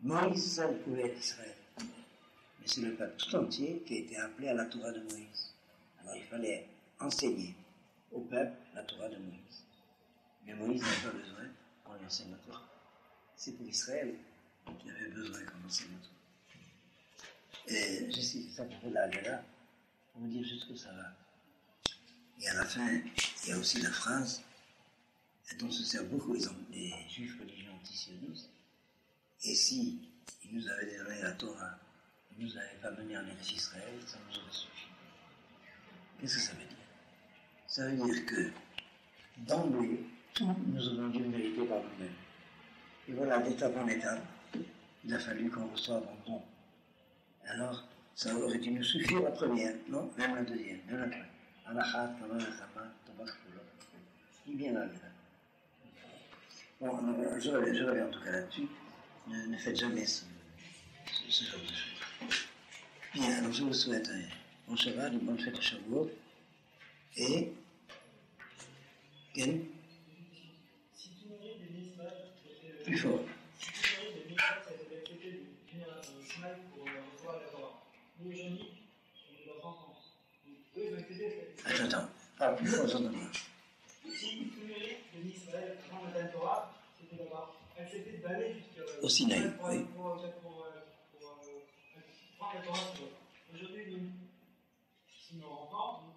Moïse seul pouvait être Israël. Mais c'est le peuple tout entier qui a été appelé à la Torah de Moïse. Alors il fallait enseigner au peuple la Torah de Moïse. Mais Moïse n'avait pas besoin qu'on lui enseigne la Torah. C'est pour Israël qui avait besoin qu'on enseigne la Torah. Et je cite ça pour la Haggadah, pour vous dire jusqu'où ça va. Et à la fin, il y a aussi la phrase dont se servent beaucoup les juifs religieux antisionistes. Et si ils nous avaient donné la Torah, ils ne nous avaient pas mené en Eretz Israël, ça nous aurait suffi. Qu'est-ce que ça veut dire? Ça veut dire que d'emblée, tout nous avons dû mériter par nous-mêmes. Et voilà, d'étape en étape, il a fallu qu'on reçoive un don. Alors, ça aurait dû nous suffire la première, non? Même la deuxième, même la troisième. Anachat, Tama, Nachama, Tabak, Fula. Dis bien là, là. Bon, je reviens en tout cas là-dessus. ne faites jamais ce genre de choses. Bien, alors je vous souhaite un bon Shabbat, une bonne fête de Shavuot, et... Quel? Plus fort. Attends, parle plus fort, j'entends pas. Si tout le mérite de l'Israël avant la Torah, c'était d'avoir accepté d'aller jusqu'à au Sinaï, oui. Pour prendre la Torah. Aujourd'hui, si nos enfants,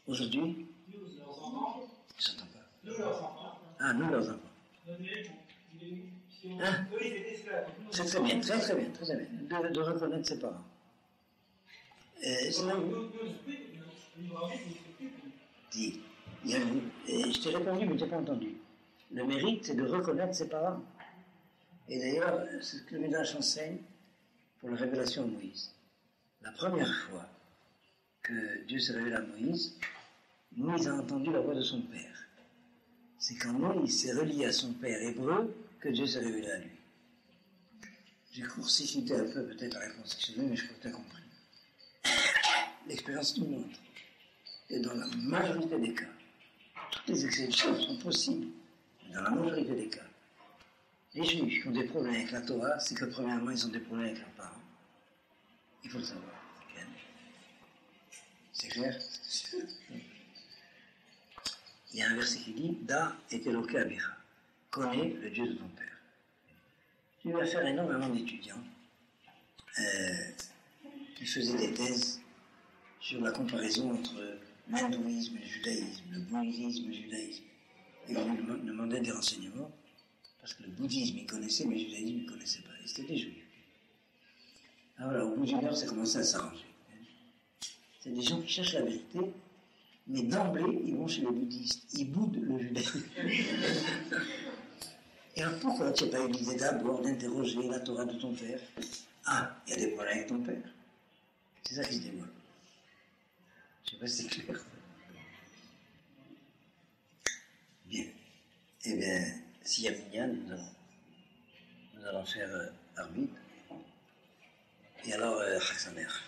aujourd'hui, nous, leurs enfants, j'entends pas. Nous, leurs enfants. Ah, nous, leurs enfants. Notre mérite, si on, Ah. eux, ils étaient esclaves. C'est très bien, très très bien, très très bien. De reconnaître ses parents. Dis, je t'ai répondu, mais tu n'as pas entendu. Le mérite, c'est de reconnaître ses parents. Et d'ailleurs, c'est ce que le Midrash enseigne pour la révélation à Moïse. La première fois que Dieu s'est révélé à Moïse, Moïse a entendu la voix de son père. C'est quand Moïse s'est relié à son père hébreu que Dieu s'est révélé à lui. J'ai court-circuité un peu peut-être la réponse que je mais je crois que tu as compris. L'expérience nous montre que dans la majorité des cas, toutes les exceptions sont possibles, mais dans la majorité des cas, les juifs qui ont des problèmes avec la Torah, c'est que premièrement, ils ont des problèmes avec leurs parents. Il faut le savoir. C'est clair? Il y a un verset qui dit « Da et Eloké Abicha » connais le Dieu de ton père. J'ai eu affaire énormément d'étudiants qui faisaient des thèses sur la comparaison entre l'hindouisme et le judaïsme, le bouddhisme et le judaïsme. Et on me demandait des renseignements, parce que le bouddhisme, ils connaissaient, mais le judaïsme, ils ne connaissaient pas. Et c'était des juifs. Alors voilà, au bout d'une heure, ça commençait à s'arranger. C'est des gens qui cherchent la vérité, mais d'emblée, ils vont chez les bouddhistes. Ils boudent le judaïsme. Et alors pourquoi tu n'as pas eu l'idée d'abord d'interroger la Torah de ton père? Ah, il y a des problèmes avec ton père. C'est ça qui se dévoile. Je ne sais pas si c'est clair. Bien. Eh bien, s'il y a Minyan, nous allons faire arbitre. Et alors, Chag Sameach.